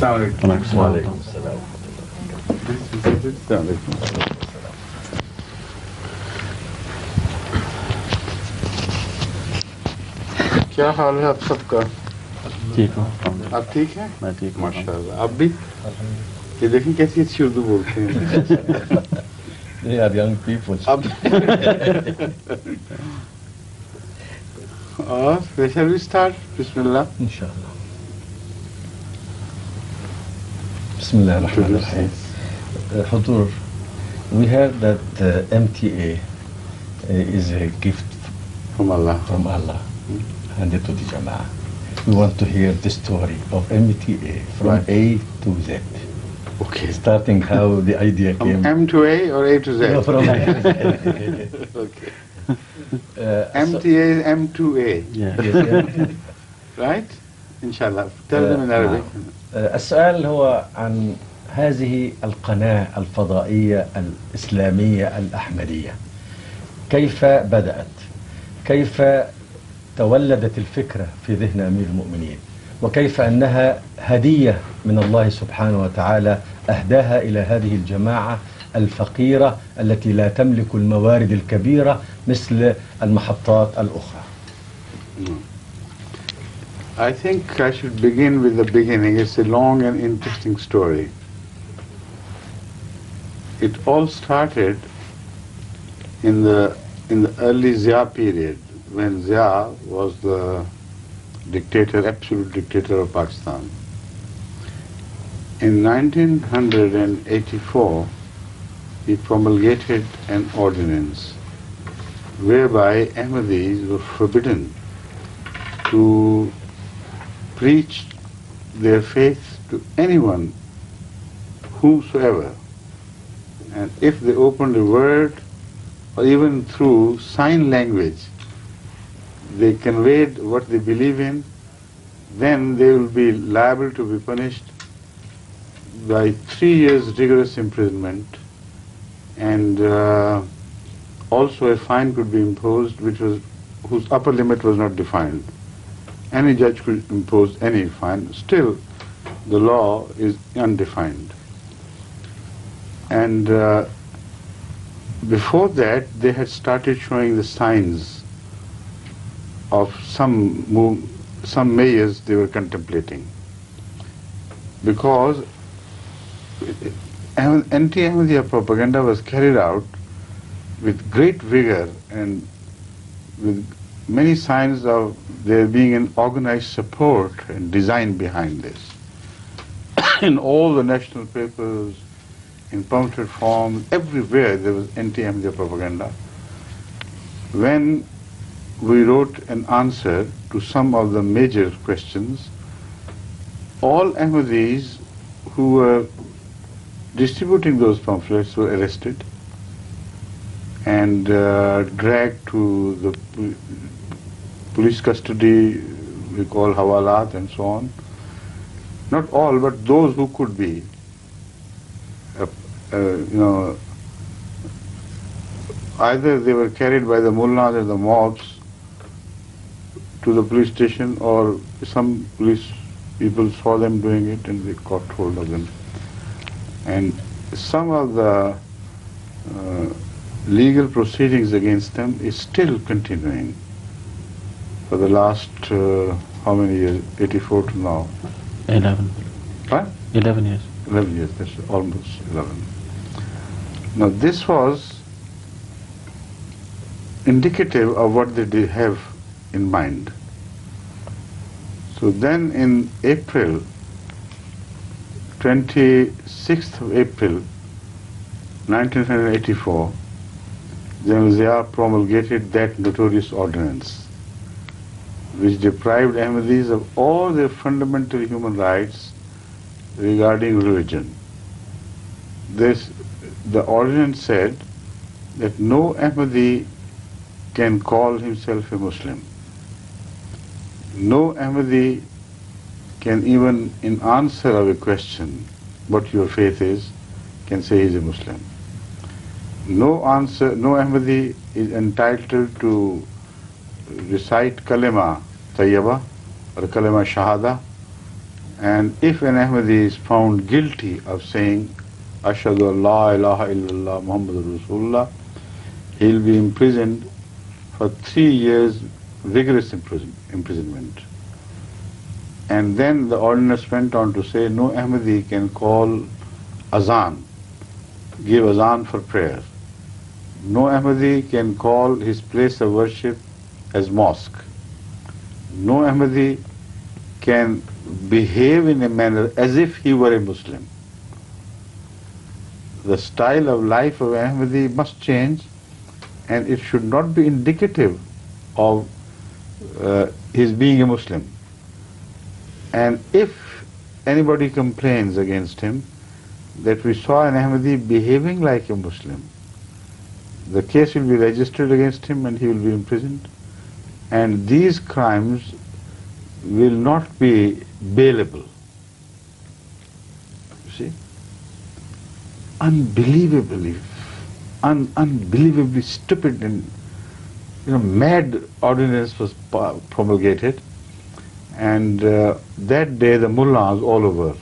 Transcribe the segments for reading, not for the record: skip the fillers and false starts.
वालेकुम क्या हाल है आप सबका? ठीक हो? आप ठीक हैं? मैं ठीक हूँ। माशाल्लाह। आप भी? ये देखें कैसी अच्छी उर्दू बोलते हैं। They are young people. अब और shall we start? Bismillah. Inshallah. Bismillah ar-Rahman ar-Rahim. Hudur, we heard that MTA is a gift From Allah. from Allah handed to the Jama'ah. We want to hear the story of MTA from Right. A to Z. Okay. Starting how the idea From came. M to A or A to Z? No, from Okay. MTA is M to A. Yeah. Right? Inshallah. Tell them in Arabic. السؤال هو عن هذه القناة الفضائية الإسلامية الأحمدية. كيف بدأت؟ كيف تولدت الفكرة في ذهن أمير المؤمنين؟ وكيف أنها هدية من الله سبحانه وتعالى أهداها إلى هذه الجماعة الفقيرة التي لا تملك الموارد الكبيرة مثل المحطات الأخرى. I think I should begin with the beginning. It's a long and interesting story. It all started in the early Zia period, when Zia was the dictator, absolute dictator of Pakistan. In 1984, he promulgated an ordinance whereby Ahmadis were forbidden to preach their faith to anyone, whomsoever. And if they opened a word, or even through sign language, they conveyed what they believe in, then they will be liable to be punished by 3 years rigorous imprisonment, and also a fine could be imposed whose upper limit was not defined. Any judge could impose any fine. Still, the law is undefined. And before that, they had started showing the signs of some mayors they were contemplating. Because anti-Ahmadiyya propaganda was carried out with great vigor and with many signs of there being an organized support and design behind this. In all the national papers, in pamphlet forms, everywhere there was anti-Ahmadiyya propaganda. When we wrote an answer to some of the major questions, all Ahmadis who were distributing those pamphlets were arrested and dragged to the police custody, we call hawalat and so on. Not all, but those who could be, either they were carried by the mullahs or the mobs to the police station, or some police people saw them doing it and they caught hold of them. And some of the legal proceedings against them is still continuing for the last, how many years? 84 to now. 11. What? 11 years. 11 years, that's almost 11. Now this was indicative of what they did have in mind. So then in April, 26th of April, 1984, General Zia promulgated that notorious ordinance, which deprived Ahmadis of all their fundamental human rights regarding religion. The ordinance said that no Ahmadi can call himself a Muslim. No Ahmadi can even, in answer of a question, what your faith is, can say he is a Muslim. No Ahmadi is entitled to recite kalima tayyaba or kalima shahada And if an Ahmadi is found guilty of saying Ashhadu an la ilaha illallah Muhammadur Rasulullah, he'll be imprisoned for 3 years, vigorous imprisonment. And then the ordinance went on to say no Ahmadi can call azan, give azan for prayer. No Ahmadi can call his place of worship as mosque. No Ahmadi can behave in a manner as if he were a Muslim. The style of life of Ahmadi must change, and it should not be indicative of his being a Muslim. And if anybody complains against him that we saw an Ahmadi behaving like a Muslim, the case will be registered against him and he will be imprisoned. And these crimes will not be bailable. You see? Unbelievably stupid and mad ordinance was promulgated. And that day the mullahs all over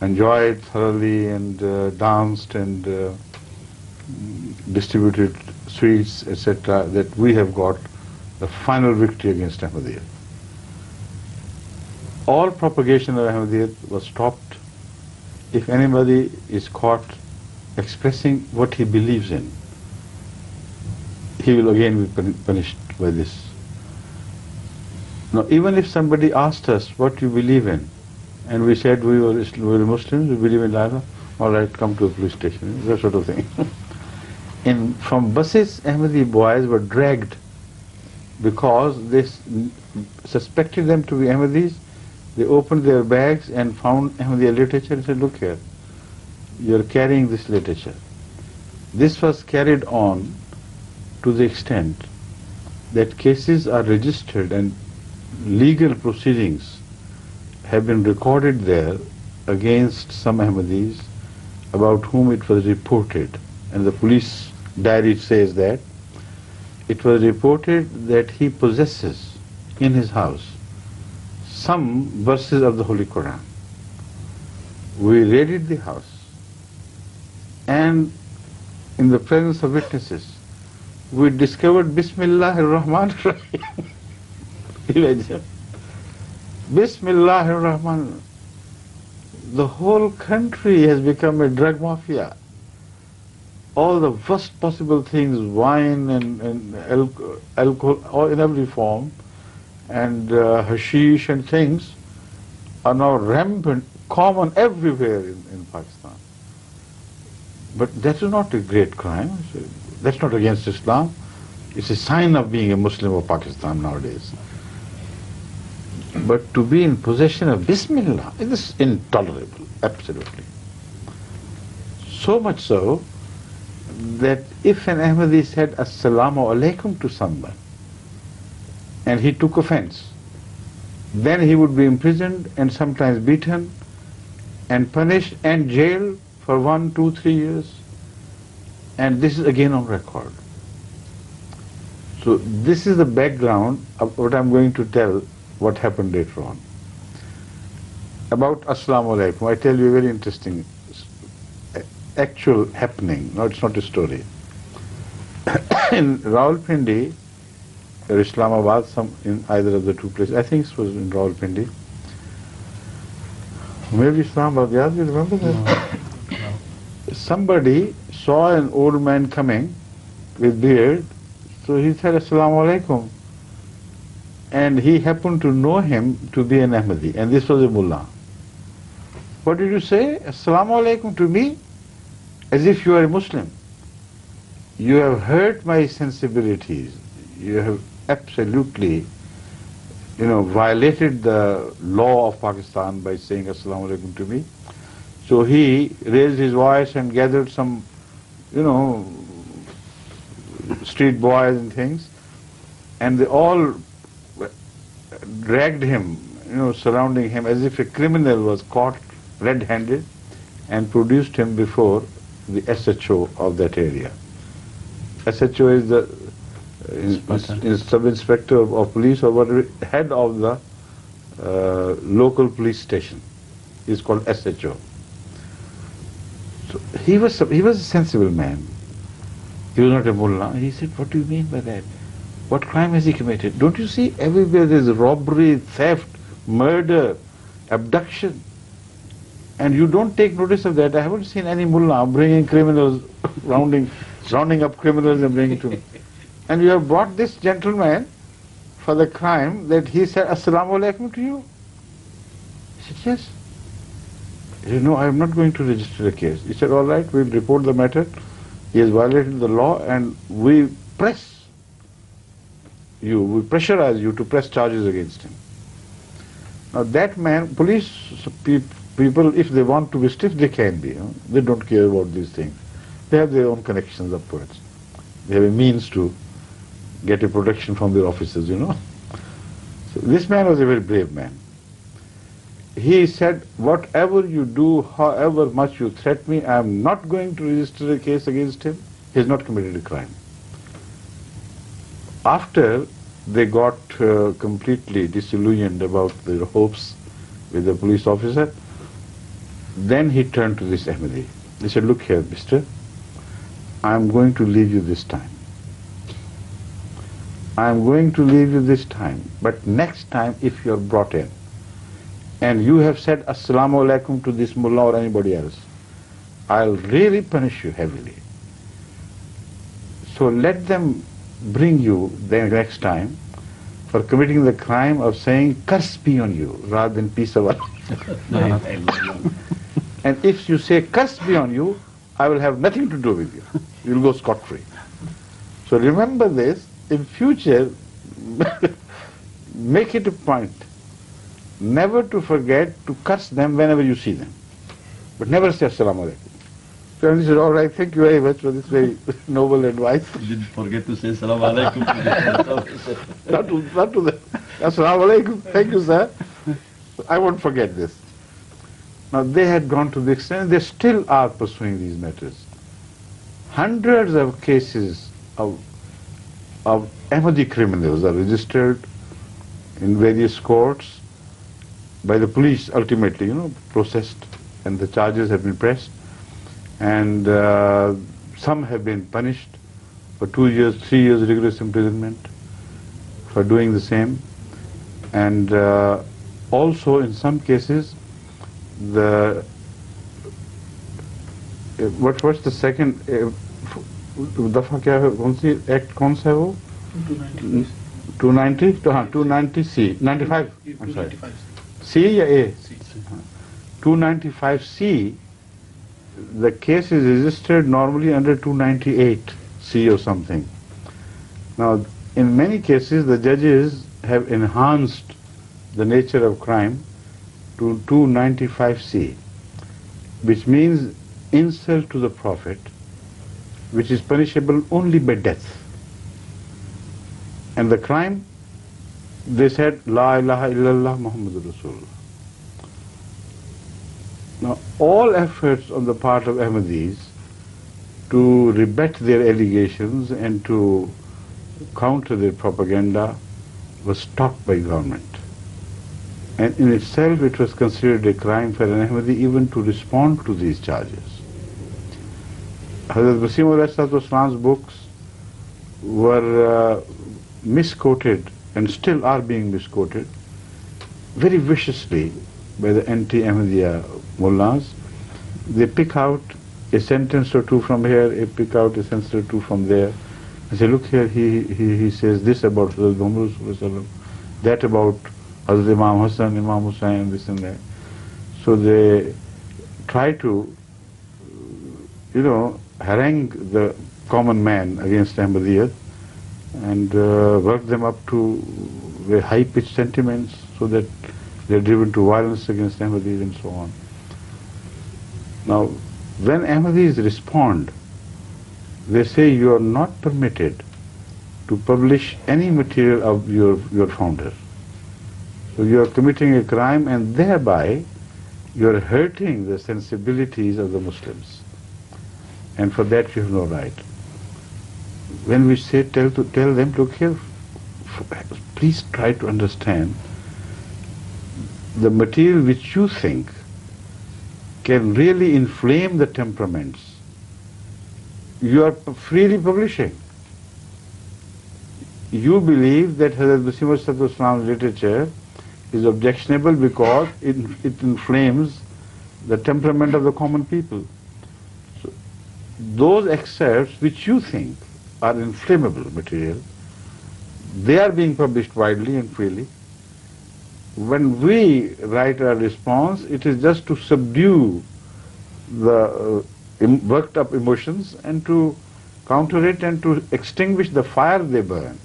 enjoyed thoroughly and danced and distributed sweets, etc., that we have got the final victory against Ahmadiyyat. All propagation of Ahmadiyyat was stopped if anybody is caught expressing what he believes in. He will again be punished by this. Now, even if somebody asked us what you believe in, and we said we were Muslims, we believe in Allah, all right, come to a police station, that sort of thing. From buses, Ahmadi boys were dragged because they suspected them to be Ahmadis. They opened their bags and found Ahmadiyya literature and said, look here, you're carrying this literature. This was carried on to the extent that cases are registered and legal proceedings have been recorded there against some Ahmadis about whom it was reported, and the police diary says that it was reported that he possesses in his house some verses of the Holy Quran. We raided the house, and in the presence of witnesses we discovered Bismillahir Rahmanir Rahim. Imagine. Bismillahir Rahman. The whole country has become a drug all the worst possible things, wine and alcohol, all in every form, and hashish and things are now rampant, common everywhere in Pakistan. But that is not a great crime. That's not against Islam. It's a sign of being a Muslim of Pakistan nowadays. But to be in possession of Bismillah is intolerable, absolutely. So much so that if an Ahmadi said Assalamu alaikum to someone and he took offense, then he would be imprisoned and sometimes beaten and punished and jailed for 1, 2, 3 years. And this is again on record. So this is the background of what I'm going to tell, what happened later on. About Assalamu alaikum, I tell you a very interesting actual happening. No, it's not a story. In Rawalpindi or Islamabad, in either of the two places, I think it was in Rawalpindi. Maybe Islamabad, yeah, you remember that? No. Somebody saw an old man coming with beard, so he said Assalamu alaikum. And he happened to know him to be an Ahmadi, and this was a mullah. What did you say? Assalamu alaikum to me? As if you are a Muslim. You have hurt my sensibilities. You have absolutely, violated the law of Pakistan by saying Assalamu alaikum to me. So he raised his voice and gathered some, street boys and things, and they all dragged him, surrounding him as if a criminal was caught red-handed, and produced him before the SHO of that area. SHO is the sub-inspector of police or whatever, head of the local police station. It's called SHO. So he was a sensible man. He was not a mullah. He said, "What do you mean by that? What crime has he committed? Don't you see everywhere there is robbery, theft, murder, abduction? And you don't take notice of that. I haven't seen any mullah bringing criminals, rounding up criminals and bringing to me. And you have brought this gentleman for the crime that he said, Assalamu alaikum to you." He said, "Yes." He said, "No, I am not going to register a case." He said, "All right, we'll report the matter. He has violated the law and we pressurize you to press charges against him." Now that man, police people, if they want to be stiff, they can be. They don't care about these things. They have their own connections upwards. They have a means to get a protection from their officers, So this man was a very brave man. He said, "Whatever you do, however much you threaten me, I am not going to register a case against him. He has not committed a crime." After they got completely disillusioned about their hopes with the police officer, then he turned to this Ahmadi. He said, "Look here, mister, I am going to leave you this time. I am going to leave you this time, but next time if you are brought in and you have said Assalamu alaikum to this mullah or anybody else, I'll really punish you heavily. So let them bring you the next time for committing the crime of saying curse be on you rather than peace of Allah. And if you say curse be on you, I will have nothing to do with you. You'll go scot-free. So remember this, in future, make it a point never to forget to curse them whenever you see them. But never say Assalamu alaikum." So he said, "All right, thank you very much for this very noble advice." Didn't forget to say Assalamu alaikum. Not to them. Assalamu alaikum, thank you, sir. I won't forget this. Now they had gone to the extent, they still are pursuing these matters. Hundreds of cases of Ahmadi criminals are registered in various courts by the police, ultimately, processed, and the charges have been pressed, and some have been punished for 2 years, 3 years rigorous imprisonment for doing the same, and also in some cases what's the second दफा क्या है, कौन C act कौन सा है वो? 290 C, 95, I'm sorry, C या A? 295 C, the case is registered normally under 298 C or something. Now in many cases the judges have enhanced the nature of crime to 295 C, which means insult to the Prophet, which is punishable only by death. And the crime, they said, La ilaha illallah Muhammadur Rasulullah. Now all efforts on the part of Ahmadis to rebut their allegations and to counter their propaganda was stopped by government. And in itself it was considered a crime for an Ahmadi even to respond to these charges. Hazrat Wasim-ul-Islam's books were misquoted and still are being misquoted very viciously by the anti-Ahmadiyya mullahs. They pick out a sentence or two from here, they pick out a sentence or two from there, and say, look here, he says this about Hazrat Muhammad, that about Hazrat Imam Hassan, Imam Hussain, this and that. So they try to, harangue the common man against Ahmadiyyat and work them up to very high-pitched sentiments so that they're driven to violence against Ahmadis and so on. Now, when Ahmadis respond, they say you are not permitted to publish any material of your founder. So you are committing a crime and thereby you are hurting the sensibilities of the Muslims. And for that you have no right. When we say tell them, look here, please try to understand the material which you think can really inflame the temperaments, you are freely publishing. You believe that Hazrat Masih's literature is objectionable because it inflames the temperament of the common people. So, those excerpts which you think are inflammable material, they are being published widely and freely. When we write our response, it is just to subdue the worked up emotions and to counter it and to extinguish the fire they burn.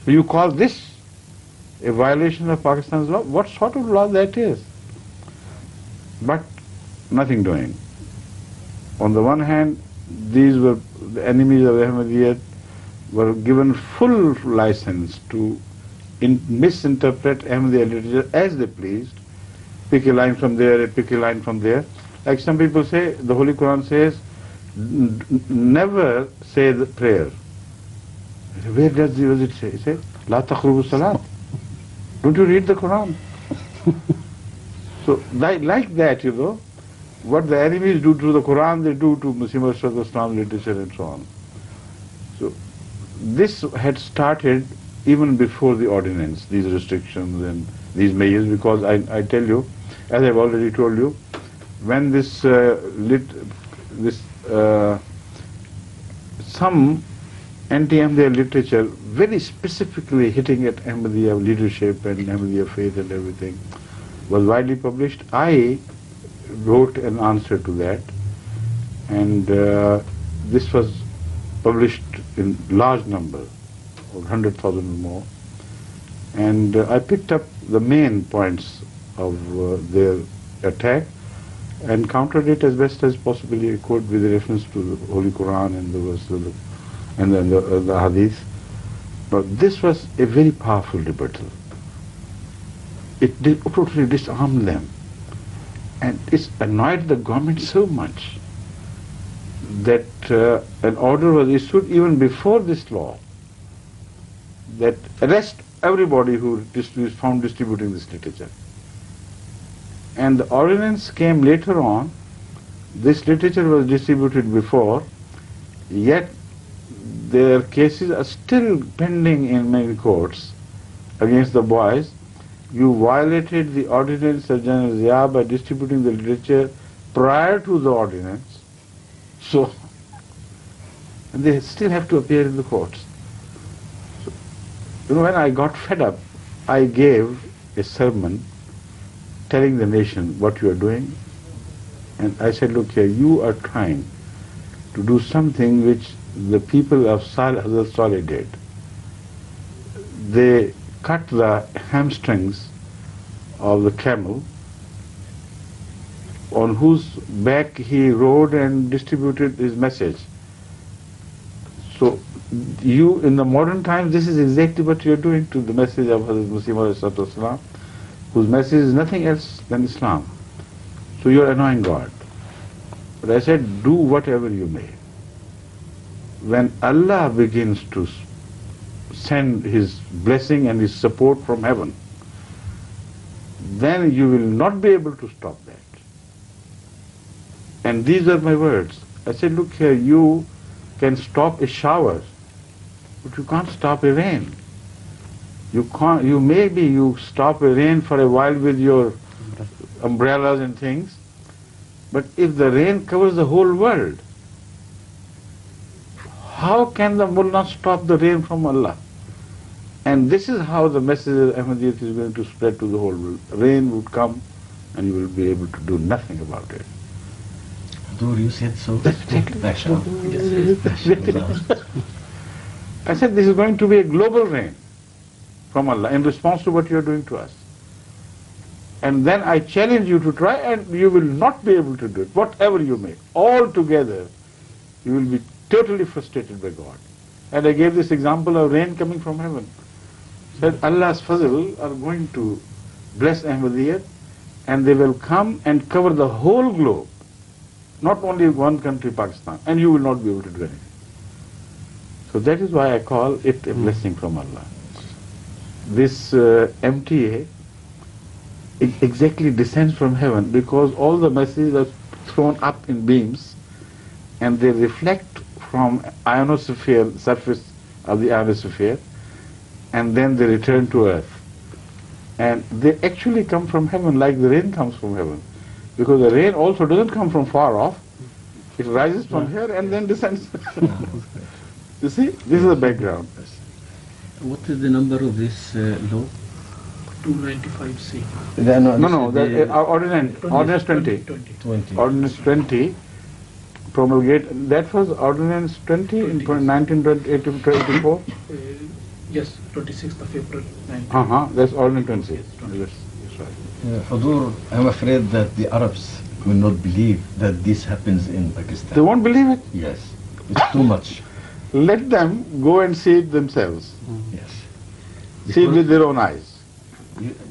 You call this a violation of Pakistan's law? What sort of law that is? But nothing doing. On the one hand, these were the enemies of Ahmadiyyat were given full license to misinterpret Ahmadiyya literature as they pleased. Pick a line from there, pick a line from there. Like some people say, the Holy Quran says, never say the prayer. Where does it say? It says, La taqrubu salat. Don't you read the Quran? So, like that, what the enemies do to the Quran, they do to Muslim Islam literature and so on. So, this had started even before the ordinance, these restrictions and these measures, because I tell you, as I've already told you, when this some anti-Ahmadiyya literature very specifically hitting at Ahmadiyya leadership and Ahmadiyya faith and everything was widely published, I wrote an answer to that, and this was published in large number, 100,000 or more, and I picked up the main points of their attack and countered it as best as possibly I could with reference to the Holy Quran and the verse and the Hadith. But this was a very powerful rebuttal. It totally disarmed them, and it annoyed the government so much that an order was issued even before this law that arrest everybody who is found distributing this literature. And the ordinance came later on. This literature was distributed before, yet their cases are still pending in many courts against the boys. You violated the ordinance of General Zia by distributing the literature prior to the ordinance. So, and they still have to appear in the courts. So, when I got fed up, I gave a sermon telling the nation what you are doing. And I said, look here, you are trying to do something which the people of Hazrat Saleh did. They cut the hamstrings of the camel on whose back he rode and distributed his message. So you, in the modern times, this is exactly what you are doing to the message of Hazrat Masih, whose message is nothing else than Islam. So you are annoying God. But I said, do whatever you may. When Allah begins to send His blessing and His support from heaven, then you will not be able to stop that. And these are my words. I said, look here, you can stop a shower, but you can't stop a rain. You stop a rain for a while with your umbrellas and things, but if the rain covers the whole world, how can the mullah stop the rain from Allah? And this is how the message of Ahmadiyyat is going to spread to the whole world. Rain would come and you will be able to do nothing about it. Dur, you said so. I said this is going to be a global rain from Allah in response to what you are doing to us. And then I challenge you to try, and you will not be able to do it, whatever you may. Altogether, you will be totally frustrated by God. And I gave this example of rain coming from heaven. Said Allah's fazl are going to bless Ahmadiyyat, and they will come and cover the whole globe, not only one country, Pakistan, and you will not be able to do anything. So that is why I call it a blessing from Allah. This MTA exactly descends from heaven, because all the messages are thrown up in beams and they reflect from ionosphere, surface of the ionosphere, and then they return to earth. And they actually come from heaven like the rain comes from heaven, because the rain also doesn't come from far off. It rises from here and then descends. You see, this is the background. What is the number of this law? 295C. No, Ordinance 20. 20. Ordinance 20 promulgate, that was Ordinance 20 in 1984? Yes, 26th of April 19. That's Ordinance 20. Yes, 20. That's right. Hudur, I'm afraid that the Arabs will not believe that this happens in Pakistan. They won't believe it. Yes, it's too much. Let them go and see it themselves. Yes. See it with their own eyes.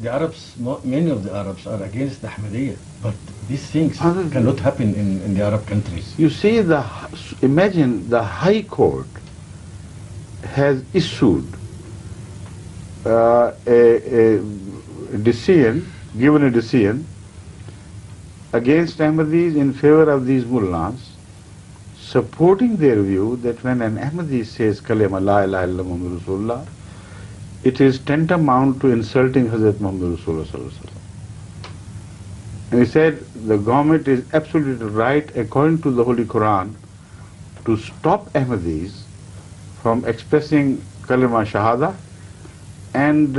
The Arabs, many of the Arabs are against the Ahmadiyya, but these things Other than- cannot happen in the Arab countries. You see, imagine the High Court has issued a decision, given a decision against Ahmadis in favor of these mullahs, supporting their view that when an Ahmadi says Kalima La ilaha illallah Muhammad Rasulullah, it is tantamount to insulting Hazrat Muhammad Rasulullah Sallallahu Alaihi Wasallam. And he said the government is absolutely right, according to the Holy Quran, to stop Ahmadis from expressing Kalima Shahada and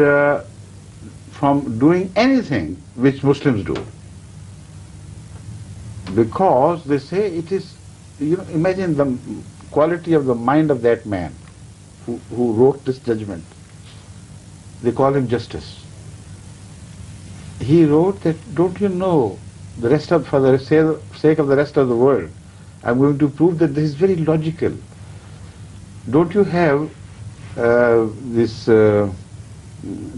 from doing anything which Muslims do. Because they say it is, imagine the quality of the mind of that man who wrote this judgment. They call him Justice. He wrote that, don't you know, for the sake of the rest of the world, I'm going to prove that this is very logical. Don't you have this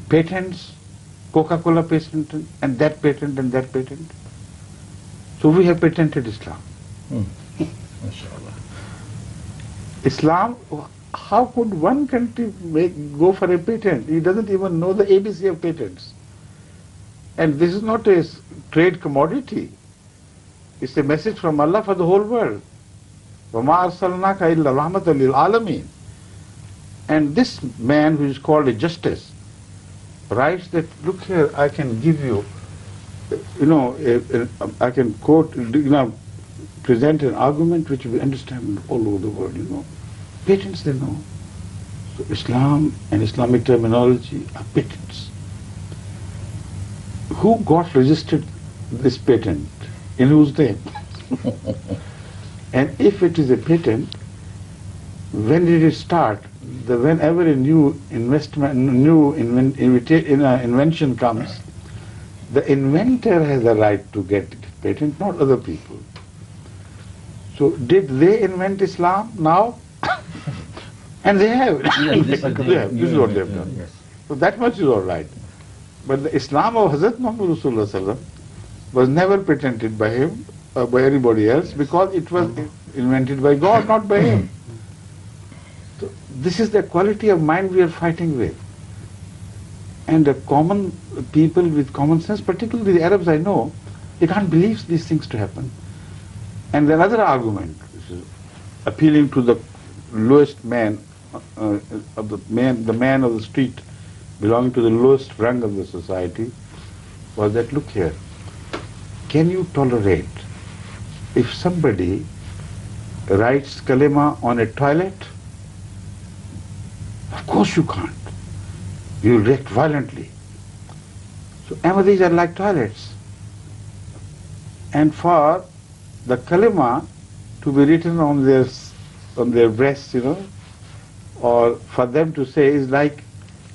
patents, Coca-Cola patent, and that patent, and that patent? So we have patented Islam. MashaAllah. Islam, how could one country go for a patent? He doesn't even know the ABC of patents. And this is not a trade commodity. It's a message from Allah for the whole world. وَمَا أَرْسَلْنَاكَ إِلَّا رَحْمَةً لِلْعَالَمِينَ. And this man who is called a justice writes that, look here, I can give you, I can quote, present an argument which we understand all over the world, Patents they know. So Islam and Islamic terminology are patents. Who got registered this patent? In whose name? And if it is a patent, when did it start? Whenever a new invention comes, the inventor has the right to get patent, not other people. So did they invent Islam now? And they have. Yes, this This is what they have done. Yes. So that much is all right. But the Islam of Hazrat Muhammad Rasulullah Sallallahu Alaihi Wasallam was never patented by him or by anybody else, because it was invented by God, not by him. So this is the quality of mind we are fighting with. And the common people with common sense, particularly the Arabs I know, they can't believe these things to happen. And another argument, which is appealing to the lowest man, the man of the street, belonging to the lowest rung of the society, was that, look here, can you tolerate if somebody writes kalima on a toilet? Of course you can't. You will react violently. So Ahmadis are like toilets. And for the kalima to be written on their breasts, or for them to say is like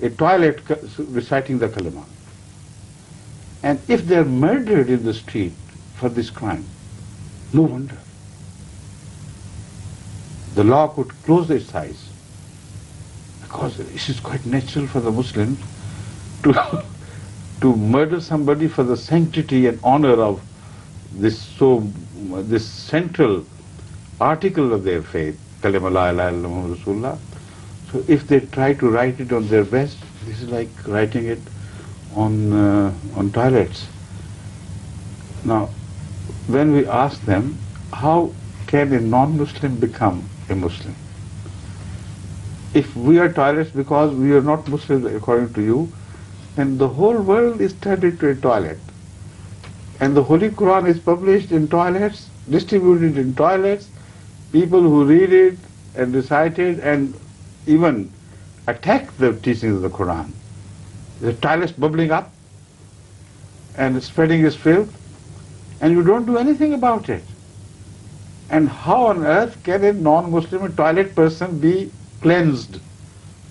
a toilet reciting the kalima. And if they are murdered in the street for this crime, no wonder. The law could close its eyes, because it is quite natural for the Muslims to murder somebody for the sanctity and honor of this central article of their faith, Kalima La ilaha illallah Muhammad Rasulullah. So if they try to write it on their breast, this is like writing it on toilets. Now, when we ask them, how can a non-Muslim become a Muslim? If we are toilets because we are not Muslims according to you, then the whole world is turned into a toilet. And the Holy Quran is published in toilets, distributed in toilets. People who read it and recite it and even attack the teachings of the Quran. The toilets bubbling up and spreading its filth, and you don't do anything about it. And how on earth can a non-Muslim, a toilet person, be cleansed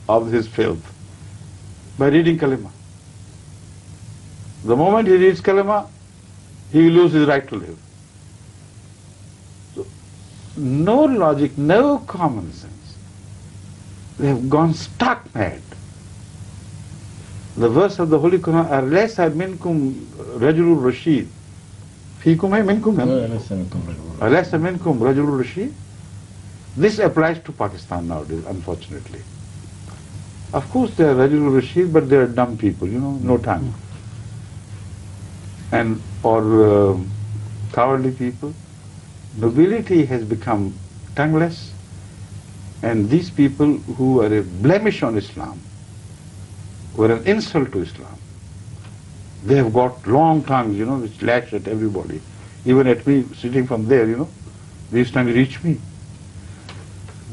of his filth? By reading kalima. The moment he reads kalima, he will lose his right to live. So, no logic, no common sense. They have gone stark mad. The verse of the Holy Quran, أَلَيْسَ مِنْكُمْ رَجُلُ الرَّشِيدِ فِيكُمْ هَي مِنْكُمْ أَلَيْسَ مِنْكُمْ رَجُلُ الرَّشِيدِ. This applies to Pakistan nowadays, unfortunately. Of course they are Rajul Rashid, but they are dumb people, no tongue. And or cowardly people. Nobility has become tongueless, and these people who are a blemish on Islam, were an insult to Islam. They have got long tongues, which lash at everybody. Even at me, sitting from there, these tongues reach me.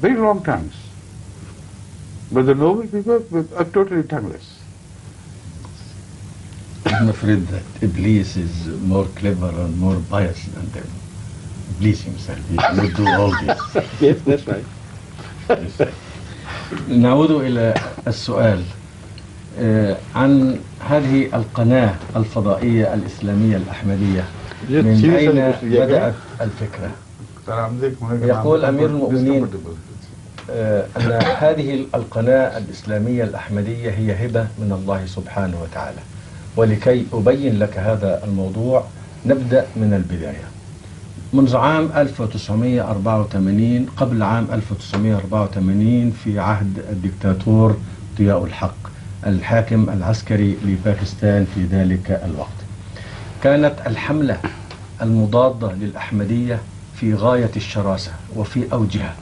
Very long tongues. But the noble people are totally tongueless. I'm afraid that Iblis is more clever and more biased than them. Iblis himself, he would do all this. Yes, that's right. نعود إلى السؤال عن هذه القناة الفضائية الإسلامية الأحمدية. من أين بدأت الفكرة؟ يقول أمير المؤمنين أن هذه القناة الإسلامية الأحمدية هي هبة من الله سبحانه وتعالى. ولكي أبين لك هذا الموضوع نبدأ من البداية. منذ عام 1984 قبل عام 1984 في عهد الدكتاتور ضياء الحق الحاكم العسكري لباكستان في ذلك الوقت، كانت الحملة المضادة للأحمدية في غاية الشراسة وفي أوجها.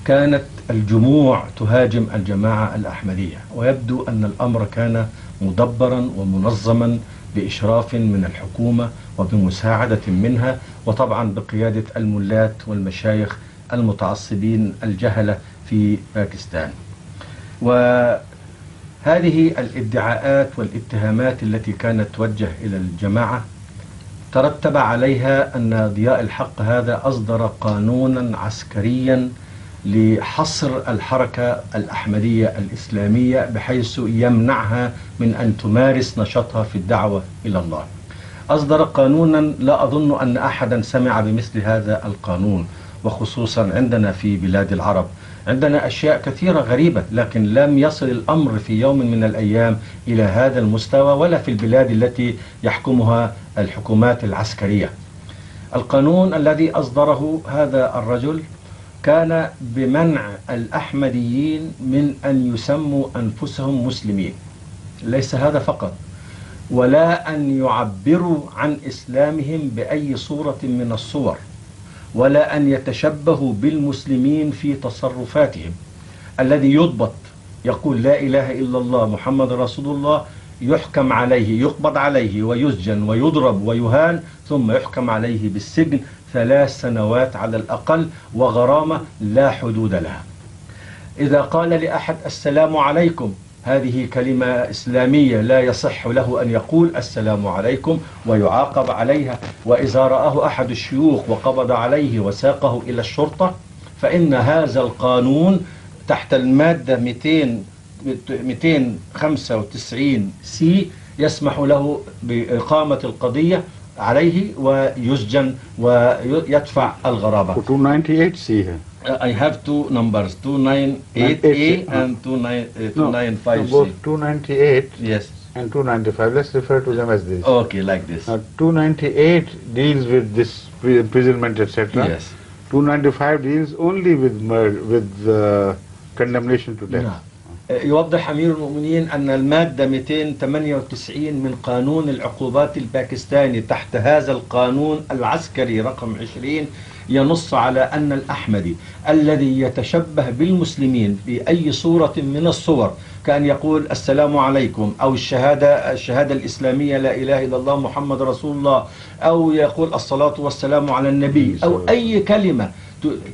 كانت الجموع تهاجم الجماعة الأحمدية، ويبدو أن الأمر كان مدبرا ومنظما بإشراف من الحكومة وبمساعدة منها، وطبعا بقيادة الملات والمشايخ المتعصبين الجهلة في باكستان. وهذه الادعاءات والاتهامات التي كانت توجه إلى الجماعة ترتب عليها أن ضياء الحق هذا أصدر قانونا عسكريا لحصر الحركة الأحمدية الإسلامية بحيث يمنعها من أن تمارس نشاطها في الدعوة إلى الله. أصدر قانونا لا أظن أن أحدا سمع بمثل هذا القانون، وخصوصا عندنا في بلاد العرب عندنا أشياء كثيرة غريبة، لكن لم يصل الأمر في يوم من الأيام إلى هذا المستوى ولا في البلاد التي يحكمها الحكومات العسكرية. القانون الذي أصدره هذا الرجل كان بمنع الأحمديين من أن يسموا أنفسهم مسلمين، ليس هذا فقط، ولا أن يعبروا عن إسلامهم بأي صورة من الصور، ولا أن يتشبهوا بالمسلمين في تصرفاتهم. الذي يضبط يقول لا إله إلا الله محمد رسول الله يحكم عليه، يقبض عليه ويسجن ويضرب ويهان، ثم يحكم عليه بالسجن 3 سنوات على الأقل وغرامة لا حدود لها. إذا قال لأحد السلام عليكم، هذه كلمة إسلامية لا يصح له أن يقول السلام عليكم ويعاقب عليها. وإذا رآه أحد الشيوخ وقبض عليه وساقه إلى الشرطة، فإن هذا القانون تحت المادة 295 سي يسمح له بإقامة القضية عليه ويسجن ويدفع الغرامة. 298 سي هي. I have 2 numbers, 298A and 295C. Both 298 Yes. and 295. Let's refer to them as this. Okay, like this. 298 deals with this imprisonment, etc. Yes. 295 deals only with murder, with condemnation to death. نعم. يوضح أمير المؤمنين أن المادة 298 من قانون العقوبات الباكستاني تحت هذا القانون العسكري رقم 20 ينص على أن الأحمدي الذي يتشبه بالمسلمين بأي صورة من الصور، كأن يقول السلام عليكم، أو الشهادة الإسلامية لا إله إلا الله محمد رسول الله، أو يقول الصلاة والسلام على النبي، أو أي كلمة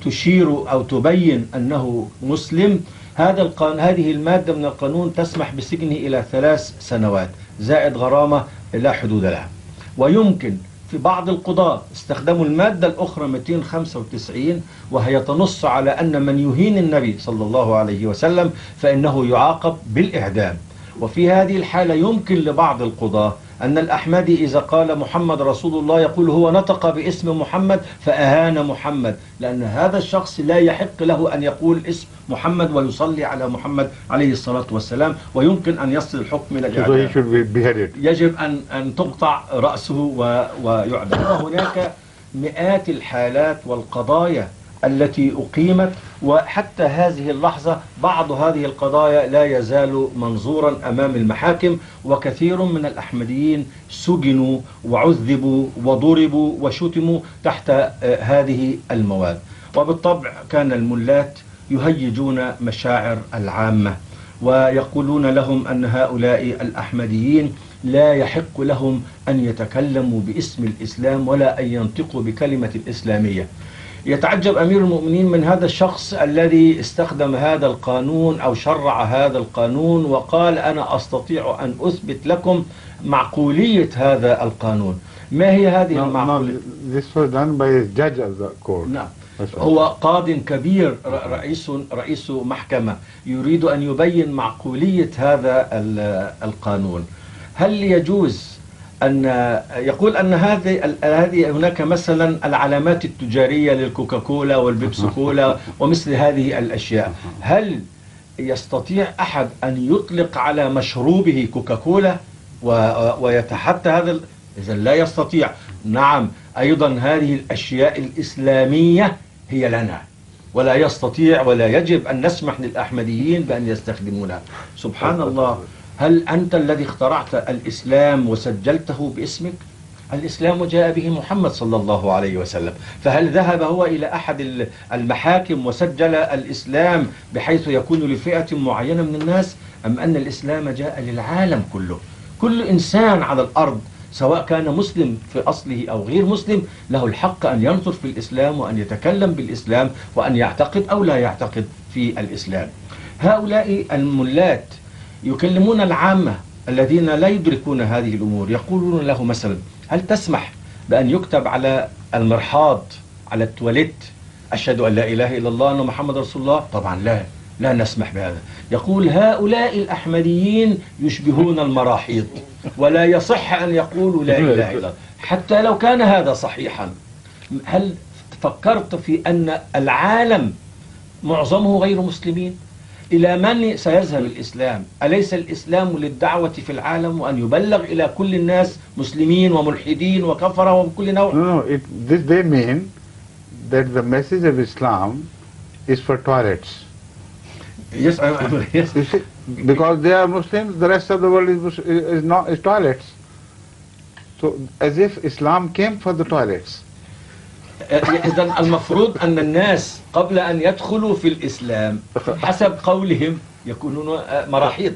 تشير أو تبين أنه مسلم، هذه المادة من القانون تسمح بسجنه إلى 3 سنوات زائد غرامة لا حدود لها. ويمكن في بعض القضاة استخدموا المادة الأخرى 295 وهي تنص على أن من يهين النبي صلى الله عليه وسلم فإنه يعاقب بالإعدام. وفي هذه الحالة يمكن لبعض القضاة أن الأحمدي إذا قال محمد رسول الله يقول هو نطق باسم محمد فأهان محمد، لأن هذا الشخص لا يحق له أن يقول اسم محمد ويصلي على محمد عليه الصلاة والسلام، ويمكن أن يصل الحكم إلى الإعدام. يجب أن تقطع رأسه ويعدم. وهناك مئات الحالات والقضايا التي أقيمت، وحتى هذه اللحظة بعض هذه القضايا لا يزال منظورا أمام المحاكم، وكثير من الأحمديين سجنوا وعذبوا وضربوا وشتموا تحت هذه المواد. وبالطبع كان الملات يهيجون مشاعر العامة ويقولون لهم أن هؤلاء الأحمديين لا يحق لهم أن يتكلموا باسم الإسلام ولا أن ينطقوا بكلمة الإسلامية. يتعجب أمير المؤمنين من هذا الشخص الذي استخدم هذا القانون أو شرع هذا القانون وقال أنا أستطيع أن أثبت لكم معقولية هذا القانون. ما هي هذه المعقولية؟ This was done by a judge of the court. نعم، هو قاض كبير رئيس محكمة يريد أن يبين معقولية هذا القانون. هل يجوز أن يقول أن هذه هناك مثلا العلامات التجارية للكوكاكولا والبيبسي كولا ومثل هذه الأشياء، هل يستطيع أحد أن يطلق على مشروبه كوكاكولا ويتحدى هذا؟ إذا لا يستطيع. نعم، أيضا هذه الأشياء الإسلامية هي لنا ولا يستطيع ولا يجب أن نسمح للأحمديين بأن يستخدمونها. سبحان الله، هل أنت الذي اخترعت الإسلام وسجلته باسمك؟ الإسلام جاء به محمد صلى الله عليه وسلم، فهل ذهب هو إلى أحد المحاكم وسجل الإسلام بحيث يكون لفئة معينة من الناس، أم أن الإسلام جاء للعالم كله؟ كل إنسان على الأرض سواء كان مسلم في أصله أو غير مسلم له الحق أن ينظر في الإسلام وأن يتكلم بالإسلام وأن يعتقد أو لا يعتقد في الإسلام. هؤلاء الملات يكلمون العامة الذين لا يدركون هذه الأمور، يقولون له مثلا هل تسمح بأن يكتب على المرحاض على التواليت أشهد أن لا إله إلا الله أن محمد رسول الله؟ طبعا لا نسمح بهذا. يقول هؤلاء الأحمديين يشبهون المراحيض ولا يصح أن يقولوا لا إله إلا الله حتى لو كان هذا صحيحا. هل فكرت في أن العالم معظمه غير مسلمين؟ إلى من سيذهب الإسلام؟ أليس الإسلام للدعوة في العالم وأن يبلغ إلى كل الناس مسلمين وملحدين وكفرة وكل نوع؟ No, they mean that the message of Islam is for toilets. Yes, yes. Because they are Muslims, the rest of the world is toilets. So as if Islam came for the toilets. إذن المفروض أن الناس قبل أن يدخلوا في الإسلام حسب قولهم يكونون مراحيض،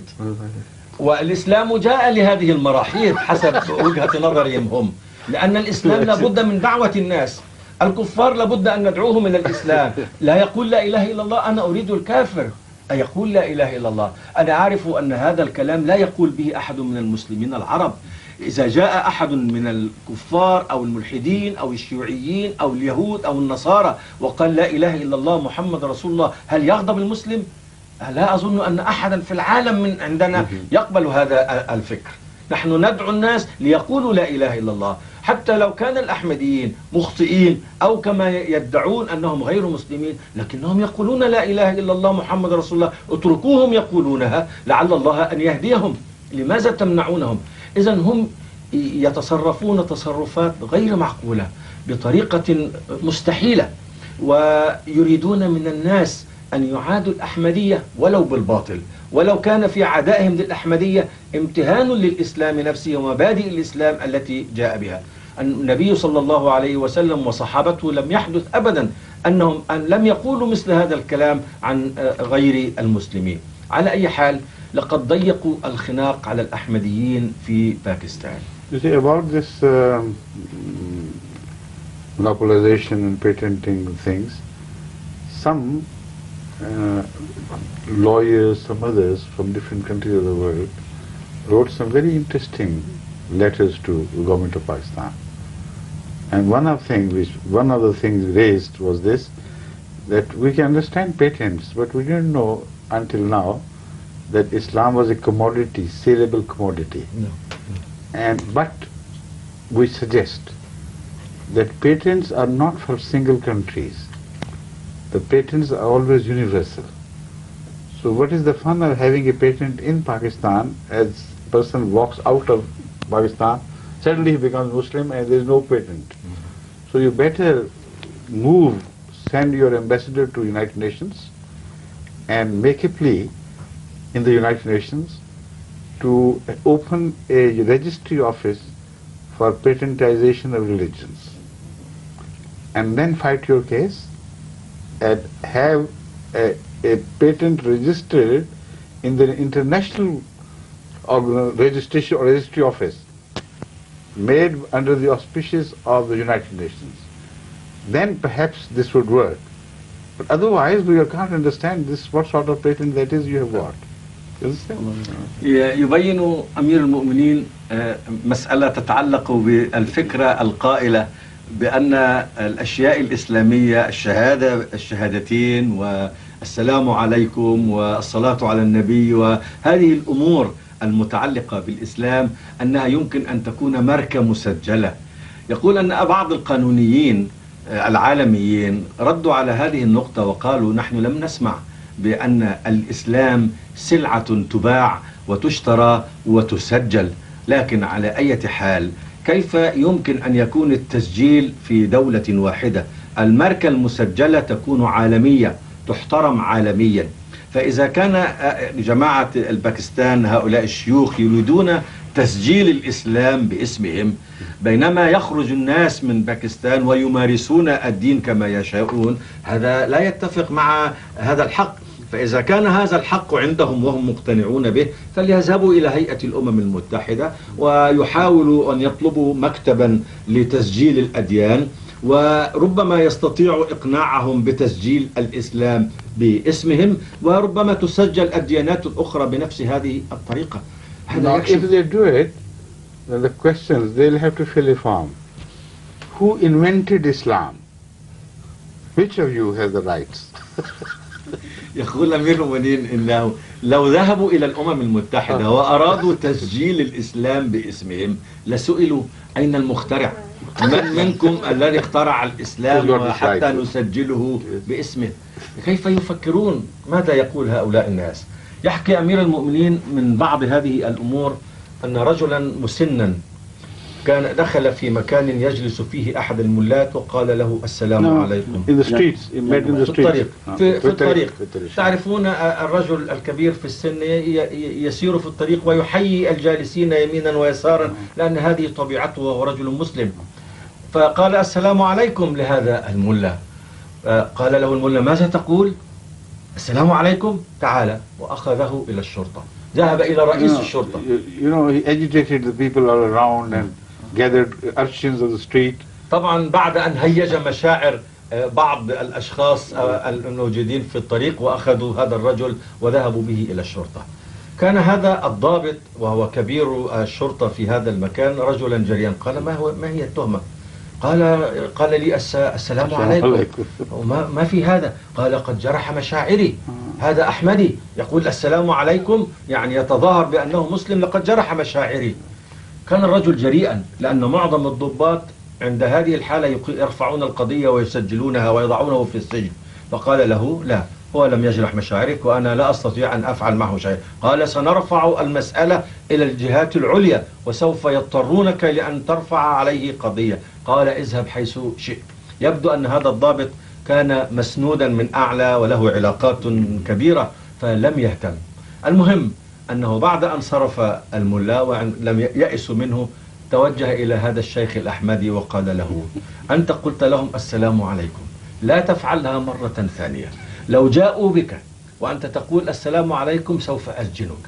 والإسلام جاء لهذه المراحيض حسب وجهة نظرهم هم، لأن الإسلام لابد من دعوة الناس. الكفار لابد أن ندعوهم إلى الإسلام. لا يقول لا إله إلا الله أنا أريد الكافر، يقول لا إله إلا الله. أنا أعرف أن هذا الكلام لا يقول به أحد من المسلمين العرب. إذا جاء أحد من الكفار أو الملحدين أو الشيوعيين أو اليهود أو النصارى وقال لا إله إلا الله محمد رسول الله، هل يغضب المسلم؟ لا أظن أن أحدا في العالم من عندنا يقبل هذا الفكر. نحن ندعو الناس ليقولوا لا إله إلا الله، حتى لو كان الأحمديين مخطئين أو كما يدعون أنهم غير مسلمين، لكنهم يقولون لا إله إلا الله محمد رسول الله. اتركوهم يقولونها لعل الله أن يهديهم، لماذا تمنعونهم؟ إذن هم يتصرفون تصرفات غير معقولة بطريقة مستحيلة، ويريدون من الناس أن يعادوا الأحمدية ولو بالباطل، ولو كان في عدائهم للأحمدية امتهان للإسلام نفسه ومبادئ الإسلام التي جاء بها. النبي صلى الله عليه وسلم وصحابته لم يحدث أبدا أن لم يقولوا مثل هذا الكلام عن غير المسلمين. على أي حال لقد ضيقوا الخناق على الأحمديين في باكستان. You see, about this monopolization and patenting things, some lawyers, some others from different countries of the world wrote some very interesting letters to the government of Pakistan. And one of the things raised was this, that we can understand patents, but we didn't know until now that Islam was a commodity, saleable commodity. No. But we suggest that patents are not for single countries. The patents are always universal. So what is the fun of having a patent in Pakistan as a person walks out of Pakistan, suddenly he becomes Muslim and there is no patent. So you better send your ambassador to United Nations and make a plea in the United Nations to open a registry office for patentization of religions, and then fight your case and have a patent registered in the international registry office made under the auspices of the United Nations. Then perhaps this would work. But otherwise we can't understand this, what sort of patent that is you have got. يبين أمير المؤمنين مسألة تتعلق بالفكرة القائلة بأن الأشياء الإسلامية، الشهادتين والسلام عليكم والصلاة على النبي وهذه الأمور المتعلقة بالإسلام أنها يمكن أن تكون ماركة مسجلة. يقول أن بعض القانونيين العالميين ردوا على هذه النقطة وقالوا نحن لم نسمع بأن الإسلام سلعة تباع وتشترى وتسجل، لكن على أي حال كيف يمكن أن يكون التسجيل في دولة واحدة؟ الماركة المسجلة تكون عالمية، تحترم عالميا. فإذا كان جماعة الباكستان هؤلاء الشيوخ يريدون تسجيل الإسلام باسمهم، بينما يخرج الناس من باكستان ويمارسون الدين كما يشاءون، هذا لا يتفق مع هذا الحق. فإذا كان هذا الحق عندهم وهم مقتنعون به فليذهبوا إلى هيئة الأمم المتحدة ويحاولوا أن يطلبوا مكتبا لتسجيل الأديان، وربما يستطيع إقناعهم بتسجيل الإسلام باسمهم، وربما تسجل الديانات الأخرى بنفس هذه الطريقة. Now, if they do it, then the questions, they'll have to fill a form. Who invented Islam? Which of you has the rights? يقول أمير المؤمنين إنه لو ذهبوا إلى الأمم المتحدة وأرادوا تسجيل الإسلام باسمهم لسئلوا أين المخترع؟ من منكم الذي اخترع الإسلام وحتى نسجله باسمه؟ كيف يفكرون؟ ماذا يقول هؤلاء الناس؟ يحكي أمير المؤمنين من بعض هذه الأمور أن رجلا مسنا كان دخل في مكان يجلس فيه أحد الملات وقال له السلام عليكم. In the streets, في الطريق. في الطريق. تعرفون الرجل الكبير في السن يسير في الطريق ويحيي الجالسين يمينا ويسارا لأن هذه طبيعته وهو رجل مسلم. فقال السلام عليكم لهذا الملا. قال له الملا ماذا تقول؟ السلام عليكم، تعال. وأخذه إلى الشرطة، ذهب إلى رئيس الشرطة. He agitated the people all around and gathered urchins of the street. طبعا بعد أن هيج مشاعر بعض الأشخاص الموجودين في الطريق وأخذوا هذا الرجل وذهبوا به إلى الشرطة. كان هذا الضابط وهو كبير الشرطة في هذا المكان رجلا جريئا. قال ما هي التهمة؟ قال لي السلام عليكم. ما في هذا؟ قال قد جرح مشاعري، هذا أحمدي يقول السلام عليكم، يعني يتظاهر بأنه مسلم، لقد جرح مشاعري. كان الرجل جريئا لأن معظم الضباط عند هذه الحالة يرفعون القضية ويسجلونها ويضعونه في السجن. فقال له لا، هو لم يجرح مشاعرك وأنا لا أستطيع أن أفعل معه شيء. قال سنرفع المسألة إلى الجهات العليا وسوف يضطرونك لأن ترفع عليه قضية. قال اذهب حيث شئت. يبدو أن هذا الضابط كان مسنودا من أعلى وله علاقات كبيرة فلم يهتم. المهم أنه بعد أن صرف الملا ولم يأسوا منه توجه إلى هذا الشيخ الأحمدي وقال له: أنت قلت لهم السلام عليكم، لا تفعلها مرة ثانية. لو جاءوا بك وأنت تقول السلام عليكم سوف أسجنك.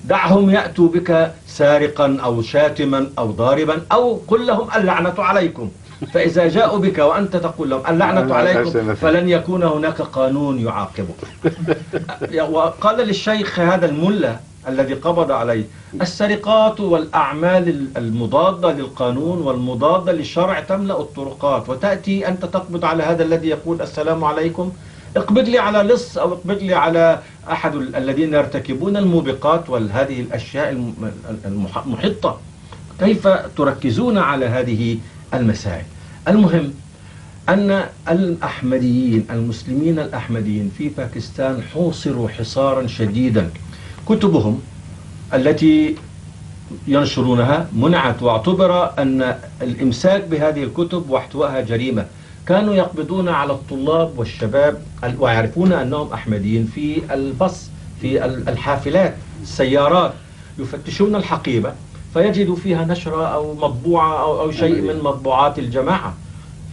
دعهم يأتوا بك سارقا أو شاتما أو ضاربا، أو قل لهم اللعنة عليكم. فإذا جاءوا بك وأنت تقول لهم اللعنة عليكم فلن يكون هناك قانون يعاقبك. وقال للشيخ هذا الملا الذي قبض عليه: السرقات والأعمال المضادة للقانون والمضادة للشرع تملأ الطرقات، وتأتي أنت تقبض على هذا الذي يقول السلام عليكم؟ اقبض لي على لص أو اقبض لي على أحد الذين يرتكبون الموبقات وهذه الأشياء المحطة. كيف تركزون على هذه المسائل؟ المهم أن الأحمديين المسلمين الأحمديين في باكستان حوصروا حصارا شديدا. كتبهم التي ينشرونها منعت، واعتبر أن الإمساك بهذه الكتب واحتوائها جريمة. كانوا يقبضون على الطلاب والشباب ويعرفون أنهم أحمديين في البص، في الحافلات، السيارات، يفتشون الحقيبة فيجدوا فيها نشرة أو مطبوعة أو شيء من مطبوعات الجماعة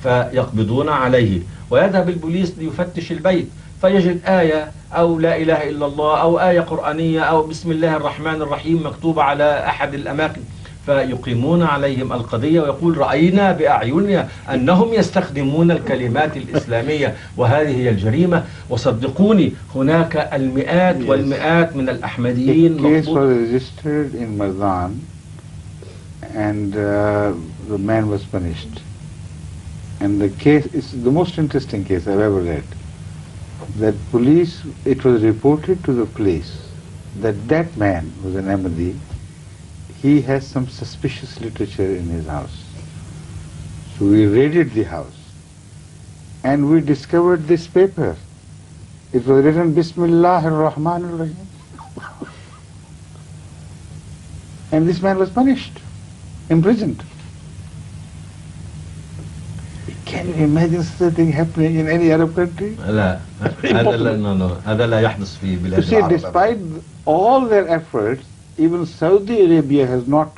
فيقبضون عليه. ويذهب البوليس ليفتش البيت فيجد آية أو لا إله إلا الله أو آية قرآنية أو بسم الله الرحمن الرحيم مكتوبة على أحد الأماكن، فيقيمون عليهم القضية ويقول: رأينا بأعيننا أنهم يستخدمون الكلمات الإسلامية وهذه هي الجريمة. وصدقوني هناك المئات والمئات من الأحمديين. The case was registered in Marzan and the man was punished. And the case is the most interesting case I've ever read. That police, it was reported to the police that that man was an Ahmadi. He has some suspicious literature in his house. So we raided the house and we discovered this paper. It was written Bismillah ar-Rahman ar-Rahim. And this man was punished, imprisoned. Can you imagine such a thing happening in any Arab country? لا هذا لا يحدث في بلاد You see, العرب. despite all their efforts, even Saudi Arabia has not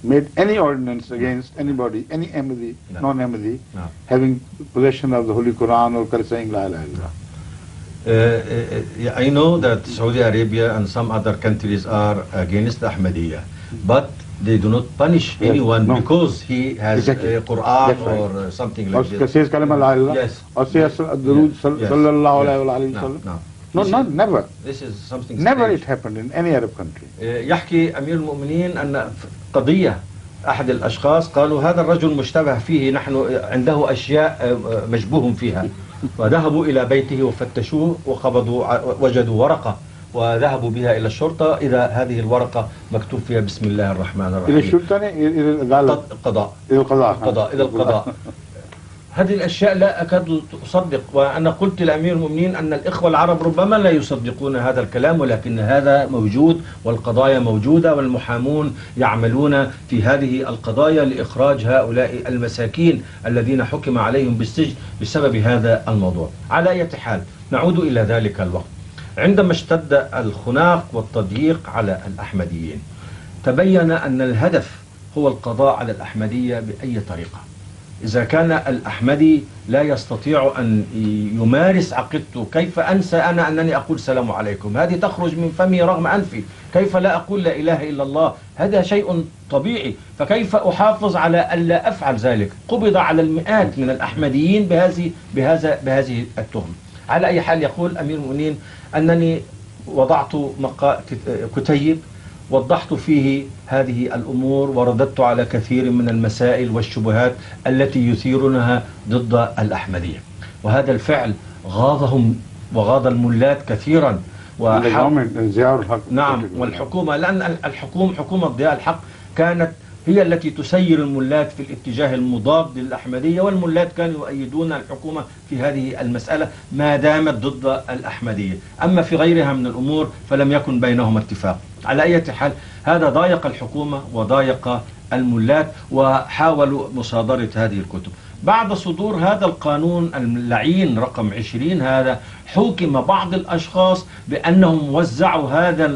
made any ordinance against anybody, any Ahmadi, No. non-Ahmadi, No. having possession of the Holy Quran or saying La ilaha illallah. I know that Saudi Arabia and some other countries are against Ahmadiyya, but they do not punish Yes, anyone no. because he has Exactly. a Quran That's right. or something like Or this. says Kalima La ilaha illallah. Yes. Or says Ad-Durood Yes. sallallahu Yes. alayhi wa No, no. No, This not, is- never. This is something Never strange. it happened in any Arab country. يحكي أمير المؤمنين أن قضية أحد الأشخاص قالوا هذا الرجل مشتبه فيه، نحن عنده أشياء مشبوه فيها، وذهبوا إلى بيته وفتشوه وقبضوا وجدوا ورقة وذهبوا بها إلى الشرطة. إذا هذه الورقة مكتوب فيها بسم الله الرحمن إلى الرحيم. الشرطة إلى العدالة قضاء إلى القضاء القضاء إلى القضاء. هذه الأشياء لا أكاد أصدق، وأنا قلت لأمير المؤمنين أن الإخوة العرب ربما لا يصدقون هذا الكلام، ولكن هذا موجود والقضايا موجودة والمحامون يعملون في هذه القضايا لإخراج هؤلاء المساكين الذين حكم عليهم بالسجن بسبب هذا الموضوع. على أي حال نعود إلى ذلك الوقت عندما اشتد الخناق والتضييق على الأحمديين. تبين أن الهدف هو القضاء على الأحمدية بأي طريقة. إذا كان الأحمدي لا يستطيع أن يمارس عقيدته، كيف أنسى أنا أنني أقول السلام عليكم؟ هذه تخرج من فمي رغم أنفي. كيف لا أقول لا إله إلا الله؟ هذا شيء طبيعي. فكيف أحافظ على ألا أفعل ذلك؟ قبض على المئات من الأحمديين بهذه التهم. على أي حال يقول أمير المؤمنين أنني وضعت كتيب وضحت فيه هذه الأمور ورددت على كثير من المسائل والشبهات التي يثيرونها ضد الأحمدية، وهذا الفعل غاضهم وغاض الملات كثيرا. نعم، والحكومة، لأن حكومة ضياء الحق كانت هي التي تسير الملات في الاتجاه المضاد للأحمدية، والملات كانوا يؤيدون الحكومة في هذه المسألة ما دامت ضد الأحمدية. أما في غيرها من الأمور فلم يكن بينهم اتفاق. على أي حال هذا ضايق الحكومة وضايق الملات وحاولوا مصادرة هذه الكتب. بعد صدور هذا القانون اللعين رقم 20 هذا، حكم بعض الأشخاص بأنهم وزعوا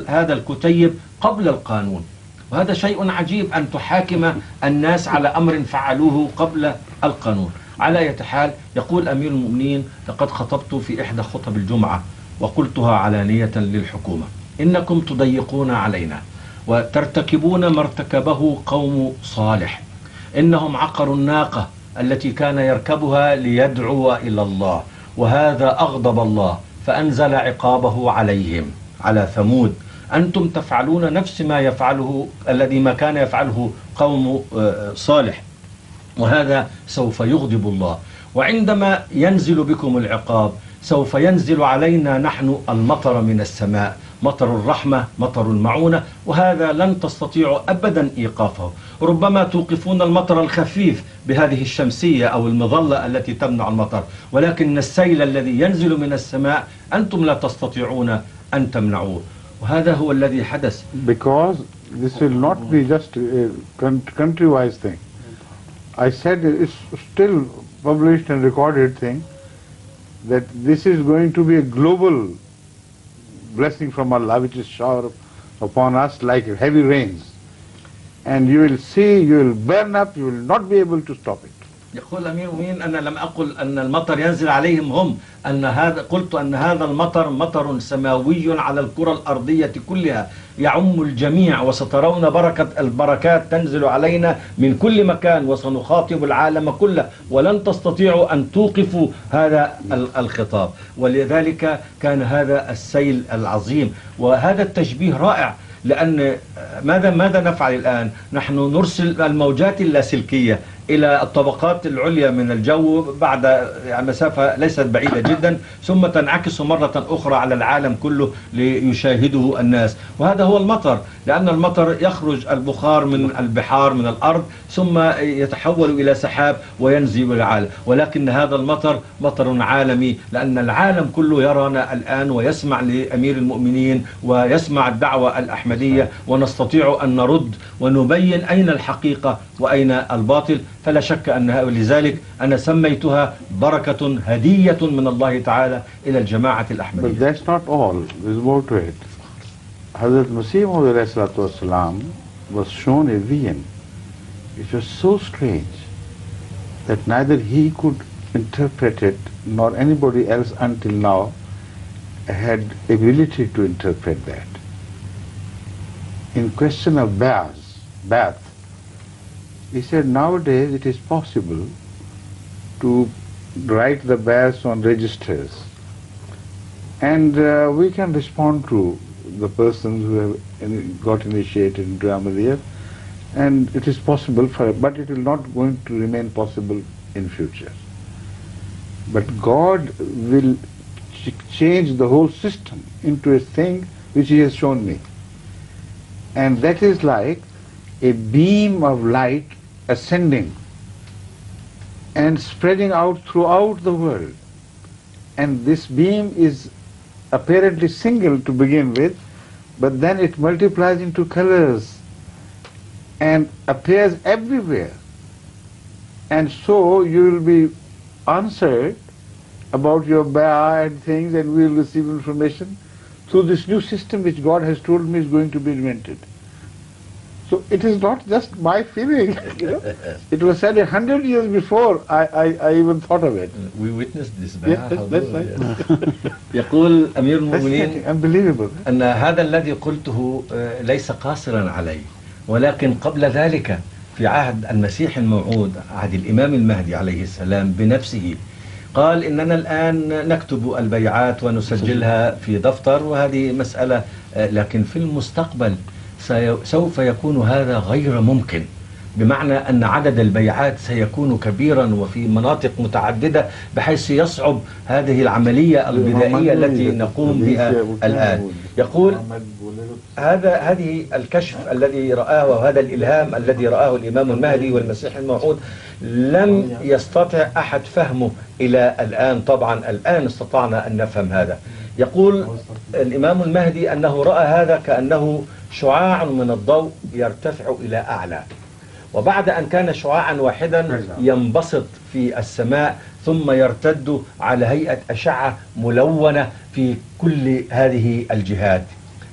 هذا الكتيب قبل القانون، وهذا شيء عجيب أن تحاكم الناس على أمر فعلوه قبل القانون. على أي حال، يقول أمير المؤمنين: لقد خطبت في إحدى خطب الجمعة وقلتها علانية للحكومة: إنكم تضيقون علينا وترتكبون ما ارتكبه قوم صالح، إنهم عقروا الناقة التي كان يركبها ليدعو إلى الله، وهذا أغضب الله فأنزل عقابه عليهم على ثمود. أنتم تفعلون نفس ما يفعله ما كان يفعله قوم صالح، وهذا سوف يغضب الله، وعندما ينزل بكم العقاب سوف ينزل علينا نحن المطر من السماء، مطر الرحمة، مطر المعونة، وهذا لن تستطيعوا أبدا إيقافه. ربما توقفون المطر الخفيف بهذه الشمسية أو المظلة التي تمنع المطر، ولكن السيل الذي ينزل من السماء أنتم لا تستطيعون أن تمنعوه، وهذا هو الذي حدث. Because this will not be just a country-wise thing. I said it's still published and recorded thing that this is going to be a global blessing from Allah which is showered upon us like heavy rains. And you will see, you will burn up, you will not be able to stop it. يقول أمير المؤمنين: أنا لم أقل أن المطر ينزل عليهم هم، قلت أن هذا المطر مطر سماوي على الكرة الأرضية كلها يعم الجميع، وسترون البركات تنزل علينا من كل مكان، وسنخاطب العالم كله، ولن تستطيعوا أن توقفوا هذا الخطاب. ولذلك كان هذا السيل العظيم، وهذا التشبيه رائع. لأن ماذا نفعل الآن؟ نحن نرسل الموجات اللاسلكية إلى الطبقات العليا من الجو بعد مسافة ليست بعيدة جدا، ثم تنعكس مرة أخرى على العالم كله ليشاهده الناس، وهذا هو المطر. لأن المطر يخرج البخار من البحار من الأرض ثم يتحول إلى سحاب وينزل إلى العالم، ولكن هذا المطر مطر عالمي، لأن العالم كله يرانا الآن ويسمع لأمير المؤمنين ويسمع الدعوة الأحمدية، ونستطيع أن نرد ونبين أين الحقيقة وأين الباطل. فلا شك أن لذلك أنا سميتها بركة هدية من الله تعالى إلى الجماعة الأحمدية. But that's not all. There's more to it. Hazrat Masih Maud was shown a vision. It was so strange that neither he could interpret it nor anybody else until now had ability to interpret that. In question of bath, he said nowadays it is possible to write the baths on registers, and we can respond to the persons who have got initiated into Ahmadiyya, and it is possible but it will not going to remain possible in future. But God will change the whole system into a thing which He has shown me, and that is like a beam of light ascending and spreading out throughout the world. And this beam is apparently single to begin with, but then it multiplies into colors and appears everywhere. And so you will be answered about your bay'ah and things, and we will receive information through this new system which God has told me is going to be invented. So it is not just my feeling, you know. It was said 100 years before I even thought of it. We witnessed this. That's right. يقول أمير المؤمنين unbelievable. أن هذا الذي قلته ليس قاصرا علي، ولكن قبل ذلك في عهد المسيح الموعود، عهد الإمام المهدي عليه السلام بنفسه، قال إننا الآن نكتب البيعات ونسجلها في دفتر، وهذه مسألة، لكن في المستقبل سوف يكون هذا غير ممكن، بمعنى أن عدد البيعات سيكون كبيرا وفي مناطق متعددة بحيث يصعب هذه العملية البدائية التي نقوم بها الآن. يقول هذه الكشف الذي رآه وهذا الإلهام الذي رآه الإمام المهدي والمسيح الموعود لم يستطع أحد فهمه إلى الآن. طبعا الآن استطعنا أن نفهم هذا. يقول الإمام المهدي أنه رأى هذا كأنه شعاع من الضوء يرتفع إلى أعلى، وبعد أن كان شعاعا واحدا ينبسط في السماء ثم يرتد على هيئة أشعة ملونة في كل هذه الجهات.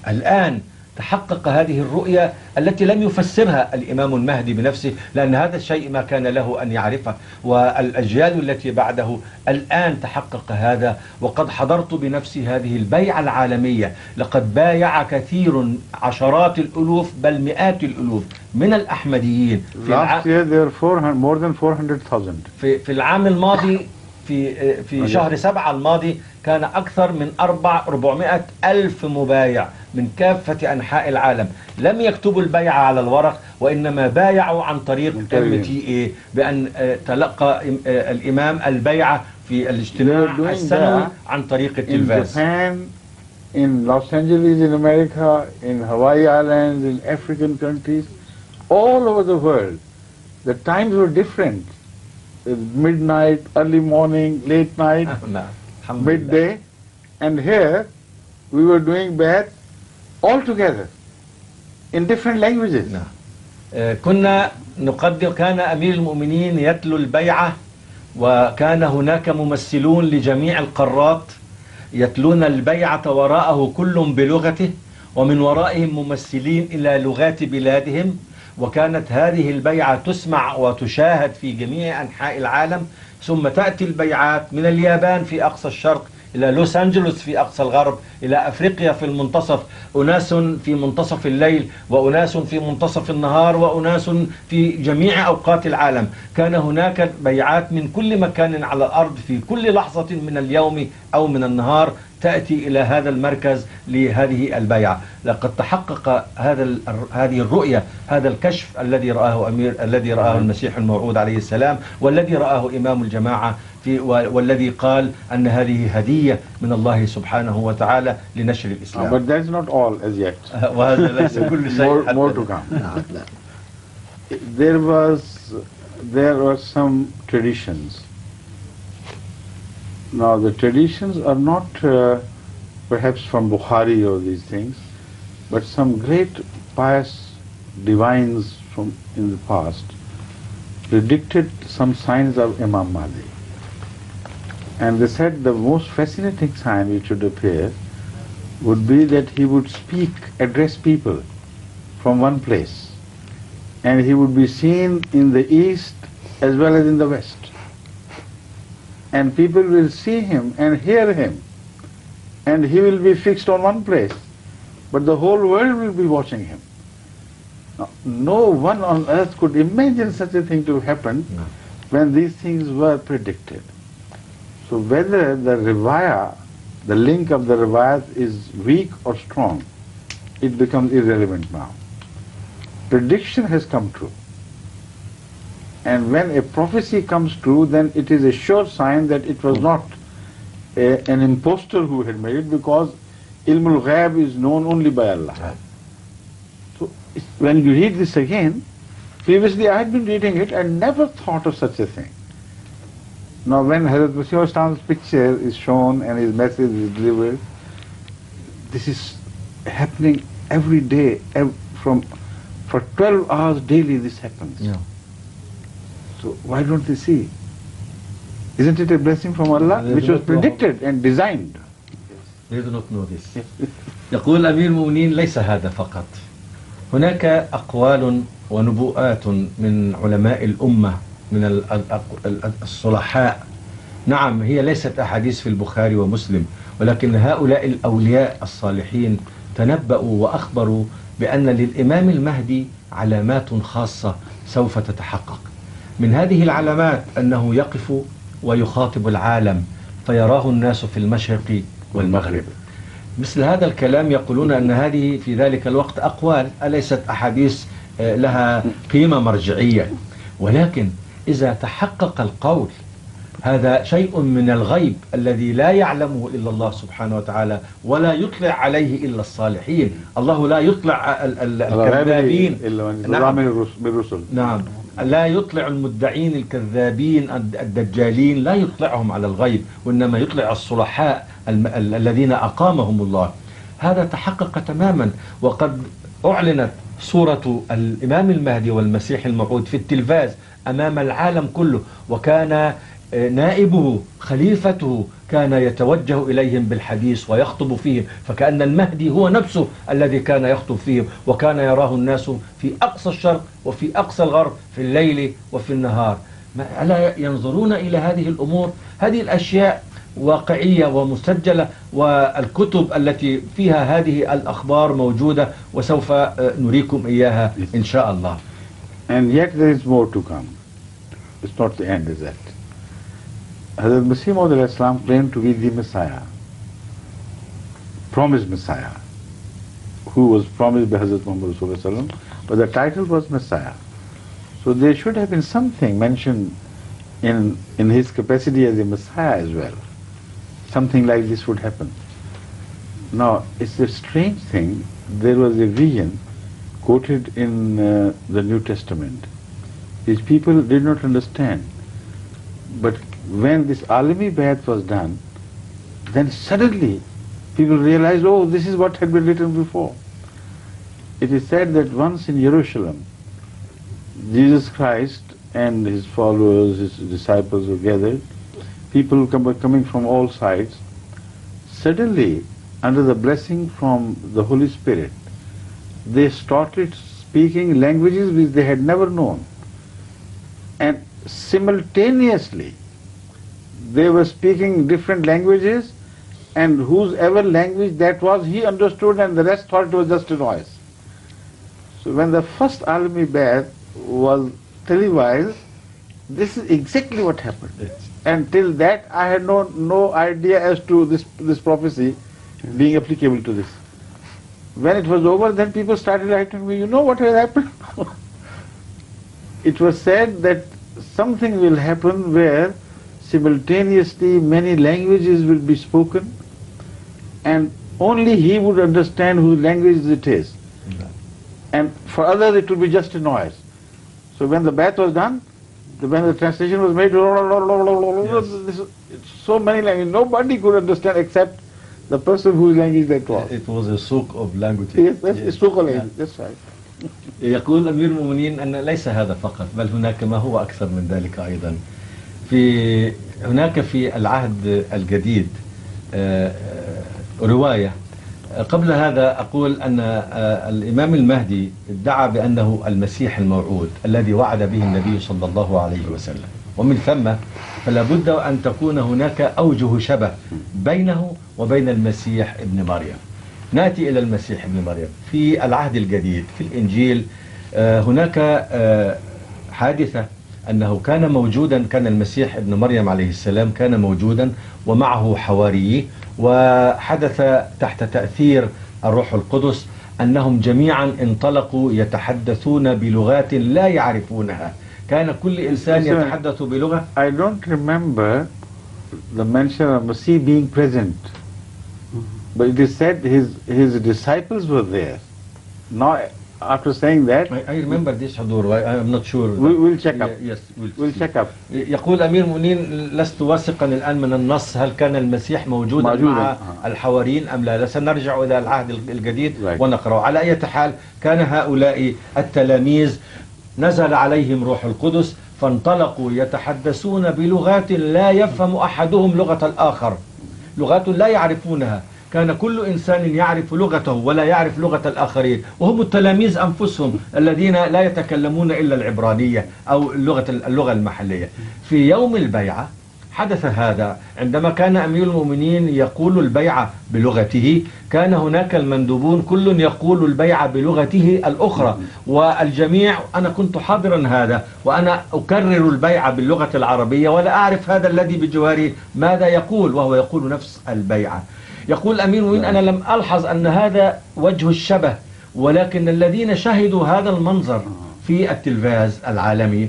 الآن تحقق هذه الرؤية التي لم يفسرها الإمام المهدي بنفسه، لأن هذا الشيء ما كان له أن يعرفه، والأجيال التي بعده الآن تحقق هذا. وقد حضرت بنفسي هذه البيعة العالمية، لقد بايع كثير، عشرات الألوف بل مئات الألوف من الأحمديين. Last year there were more than 400,000. في العام الماضي في شهر 7 الماضي كان أكثر من 400 ألف مبايع من كافة أنحاء العالم، لم يكتبوا البيعة على الورق وإنما بايعوا عن طريق MTA، بأن تلقى الإمام البيعة في الاجتماع السنوي عن طريق التلفاز. In Japan, in Los Angeles, in America, in Hawaii Islands, in African countries, all over the world, the times were different. Midnight, early morning, late night, midday, and here we were doing bayat all together in different languages. كنا نقدر، كان أمير المؤمنين يتلو البيعة، وكان هناك ممثلون لجميع القارات يتلون البيعة وراءه كل بلغته، ومن ورائهم ممثلين إلى لغات بلادهم، وكانت هذه البيعة تسمع وتشاهد في جميع أنحاء العالم. ثم تأتي البيعات من اليابان في أقصى الشرق إلى لوس أنجلوس في أقصى الغرب، إلى أفريقيا في المنتصف، أناس في منتصف الليل وأناس في منتصف النهار وأناس في جميع أوقات العالم. كان هناك بيعات من كل مكان على الأرض في كل لحظة من اليوم أو من النهار تأتي إلى هذا المركز لهذه البيعة. لقد تحقق هذه الرؤية، هذا الكشف الذي رآه المسيح الموعود عليه السلام، والذي رآه إمام الجماعة والذي قال أن هذه هدية من الله سبحانه وتعالى لنشر الإسلام. But that's not all as yet. وهذا ليس كل شيء. More to come. There were some traditions. Now the traditions are not perhaps from Bukhari or these things, but some great pious divines from in the past predicted some signs of Imam Mahdi. And they said the most fascinating sign which would appear would be that he would address people from one place, and he would be seen in the east as well as in the west. And people will see him and hear him, and he will be fixed on one place, but the whole world will be watching him. Now, no one on earth could imagine such a thing to happen when these things were predicted. So whether the riwayah, the link of the riwayat is weak or strong, it becomes irrelevant now. Prediction has come true. And when a prophecy comes true, then it is a sure sign that it was not an impostor who had made it, because ilmul ghaib is known only by Allah. So when you read this again, previously I had been reading it and never thought of such a thing. Now when Hazrat Masih Islam's picture is shown and his message is delivered, this is happening every day, for 12 hours daily this happens. Yeah. So why don't they see? Isn't it a blessing from Allah which was predicted and designed? They do not know this. يقول أمير المؤمنين ليس هذا فقط، هناك أقوال ونبوءات من علماء الأمة، من الصلحاء. نعم، هي ليست أحاديث في البخاري ومسلم، ولكن هؤلاء الأولياء الصالحين تنبأوا وأخبروا بأن للإمام المهدي علامات خاصة سوف تتحقق. من هذه العلامات أنه يقف ويخاطب العالم فيراه الناس في المشرق والمغرب. مثل هذا الكلام يقولون أن هذه في ذلك الوقت أقوال، أليست أحاديث لها قيمة مرجعية. ولكن إذا تحقق القول، هذا شيء من الغيب الذي لا يعلمه إلا الله سبحانه وتعالى، ولا يطلع عليه إلا الصالحين. الله لا يطلع الكذابين، نعم، لا يطلع المدعين الكذابين الدجالين، لا يطلعهم على الغيب، وإنما يطلع الصلحاء الذين أقامهم الله. هذا تحقق تماما، وقد أعلنت صورة الإمام المهدي والمسيح الموعود في التلفاز أمام العالم كله، وكان نائبه خليفته كان يتوجه إليهم بالحديث ويخطب فيهم، فكأن المهدي هو نفسه الذي كان يخطب فيهم، وكان يراه الناس في أقصى الشرق وفي أقصى الغرب في الليل وفي النهار. ألا ينظرون إلى هذه الأمور؟ هذه الأشياء واقعية ومسجلة، والكتب التي فيها هذه الأخبار موجودة، وسوف نريكم إياها إن شاء الله. And yet there is more to come. It's not the end, is that? Hazrat Masih Maud al-Islam claimed to be the Messiah, promised Messiah, who was promised by Hazrat Muhammad Sallallahu Alaihi Wasallam, but the title was Messiah. So there should have been something mentioned in his capacity as a Messiah as well. Something like this would happen. Now, it's a strange thing. There was a vision quoted in the New Testament. These people did not understand. But when this Alami Bayat was done, then suddenly people realized, oh, this is what had been written before. It is said that once in Jerusalem, Jesus Christ and his followers, his disciples were gathered, people were coming from all sides. Suddenly, under the blessing from the Holy Spirit, they started speaking languages which they had never known. And simultaneously, they were speaking different languages, and whosever language that was, he understood, and the rest thought it was just a noise. So when the first Alami Bayat was televised, this is exactly what happened. And till that, I had no idea as to this prophecy being applicable to this. When it was over, then people started writing me, you know what has happened? It was said that something will happen where simultaneously many languages will be spoken, and only he would understand whose language it is. And for others it will be just a noise. So when the bath was done, when the translation was made, so many languages, nobody could understand except the person whose language that was. It was a souk of languages. Yes, that's souk of language, that's right. يقول أمير المؤمنين أن ليس هذا فقط، بل هناك ما هو أكثر من ذلك أيضا. هناك في العهد الجديد رواية. قبل هذا أقول أن الإمام المهدي ادعى بأنه المسيح الموعود الذي وعد به النبي صلى الله عليه وسلم، ومن ثم فلا بد أن تكون هناك أوجه شبه بينه وبين المسيح ابن مريم. نأتي إلى المسيح ابن مريم في العهد الجديد. في الإنجيل هناك حادثة أنه كان موجودا، كان المسيح ابن مريم عليه السلام كان موجودا ومعه حواريه، وحدث تحت تأثير الروح القدس أنهم جميعا انطلقوا يتحدثون بلغات لا يعرفونها. كان كل إنسان يتحدث بلغة. I don't remember the mention of Masih being present, but it is said his disciples were there. Now, after saying that, I remember this حضور. I am not sure. We'll check up. Yes, we'll check up. يقول أمير المؤمنين لست واثقا الآن من النص هل كان المسيح موجودا مع الحواريين أم لا. سنرجع إلى العهد الجديد ونقرأ. على أي حال كان هؤلاء التلاميذ نزل عليهم روح القدس، فانطلقوا يتحدثون بلغات لا يفهم أحدهم لغة الآخر، لغات لا يعرفونها. كان كل إنسان يعرف لغته ولا يعرف لغة الآخرين، وهم التلاميذ أنفسهم الذين لا يتكلمون إلا العبرانية أو اللغة المحلية. في يوم البيعة حدث هذا. عندما كان أمير المؤمنين يقول البيعة بلغته، كان هناك المندوبون كل يقول البيعة بلغته الأخرى، والجميع، أنا كنت حاضرا هذا وأنا أكرر البيعة باللغة العربية ولا أعرف هذا الذي بجواري ماذا يقول، وهو يقول نفس البيعة. يقول أمير المؤمنين أنا لم ألحظ أن هذا وجه الشبه، ولكن الذين شهدوا هذا المنظر في التلفاز العالمي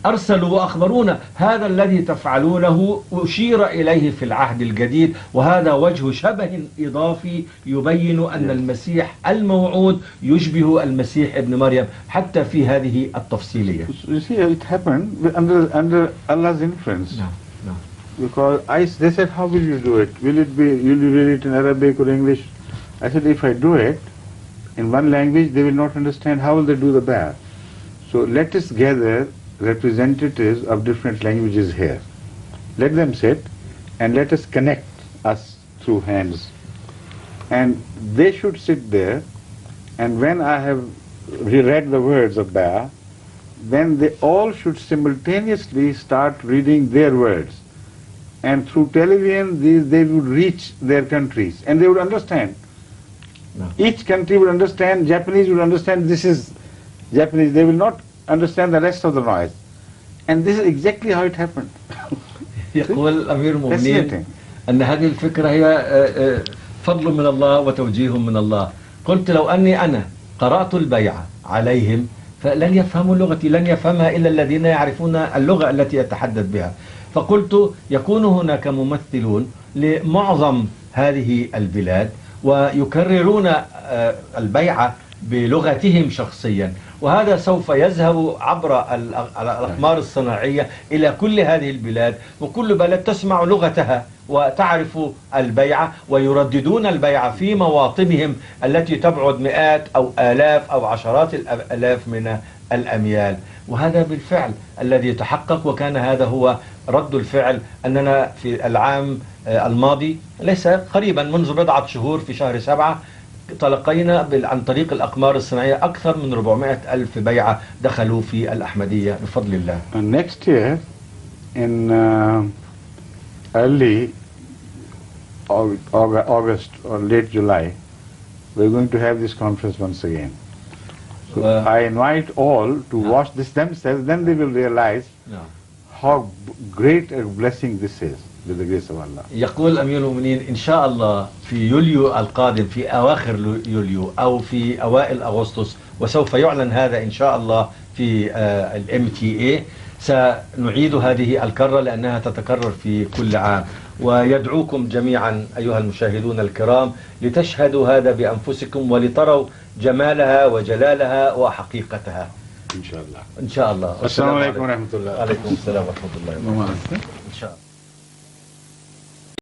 أرسلوا وأخبرونا هذا الذي تفعلونه أشير إليه في العهد الجديد، وهذا وجه شبه إضافي يبين أن المسيح الموعود يشبه المسيح ابن مريم حتى في هذه التفصيلية. You see, it happened under Allah's influence. No. Because they said, how will you do it? Will you read it in Arabic or English? I said, if I do it in one language, they will not understand. How will they do the bayat? So let us gather representatives of different languages here. Let them sit and let us connect us through hands. And they should sit there, and when I have reread the words of Bay'ah, then they all should simultaneously start reading their words. And through television, they would reach their countries, and they would understand. No. Each country would understand, Japanese would understand this is Japanese. They will not understand the rest of the noise. And this is exactly how it happened. يقول أمير المؤمنين Fascinating. أن هذه الفكرة هي فضل من الله وتوجيه من الله. قلت لو أني أنا قرأت البيعة عليهم فلن يفهموا لغتي، لن يفهمها إلا الذين يعرفون اللغة التي يتحدث بها. فقلت يكون هناك ممثلون لمعظم هذه البلاد ويكررون البيعة بلغتهم شخصيا، وهذا سوف يذهب عبر الأقمار الصناعية إلى كل هذه البلاد، وكل بلد تسمع لغتها وتعرف البيعة، ويرددون البيعة في مواطنهم التي تبعد مئات أو آلاف أو عشرات الآلاف من الأميال. وهذا بالفعل الذي تحقق، وكان هذا هو رد الفعل. أننا في العام الماضي ليس قريبا منذ بضعة شهور في شهر 7 تلقينا عن طريق الأقمار الصناعية أكثر من 400,000 بيعة دخلوا في الأحمدية بفضل الله. Next year, in early August or late July, we're going to have this conference once again. So I invite all to watch this themselves, then they will realize how great a blessing this is with the grace of Allah. يقول أمير المؤمنين إن شاء الله في يوليو القادم، في أواخر يوليو أو في أوائل أغسطس، وسوف يعلن هذا إن شاء الله في MTA، سنعيد هذه الكرة لأنها تتكرر في كل عام. ويدعوكم جميعا أيها المشاهدون الكرام لتشهدوا هذا بأنفسكم ولتروا جمالها وجلالها وحقيقتها إن شاء الله. إن شاء الله. السلام عليكم ورحمة الله. وعليكم السلام ورحمة الله وبركاته. إن شاء الله.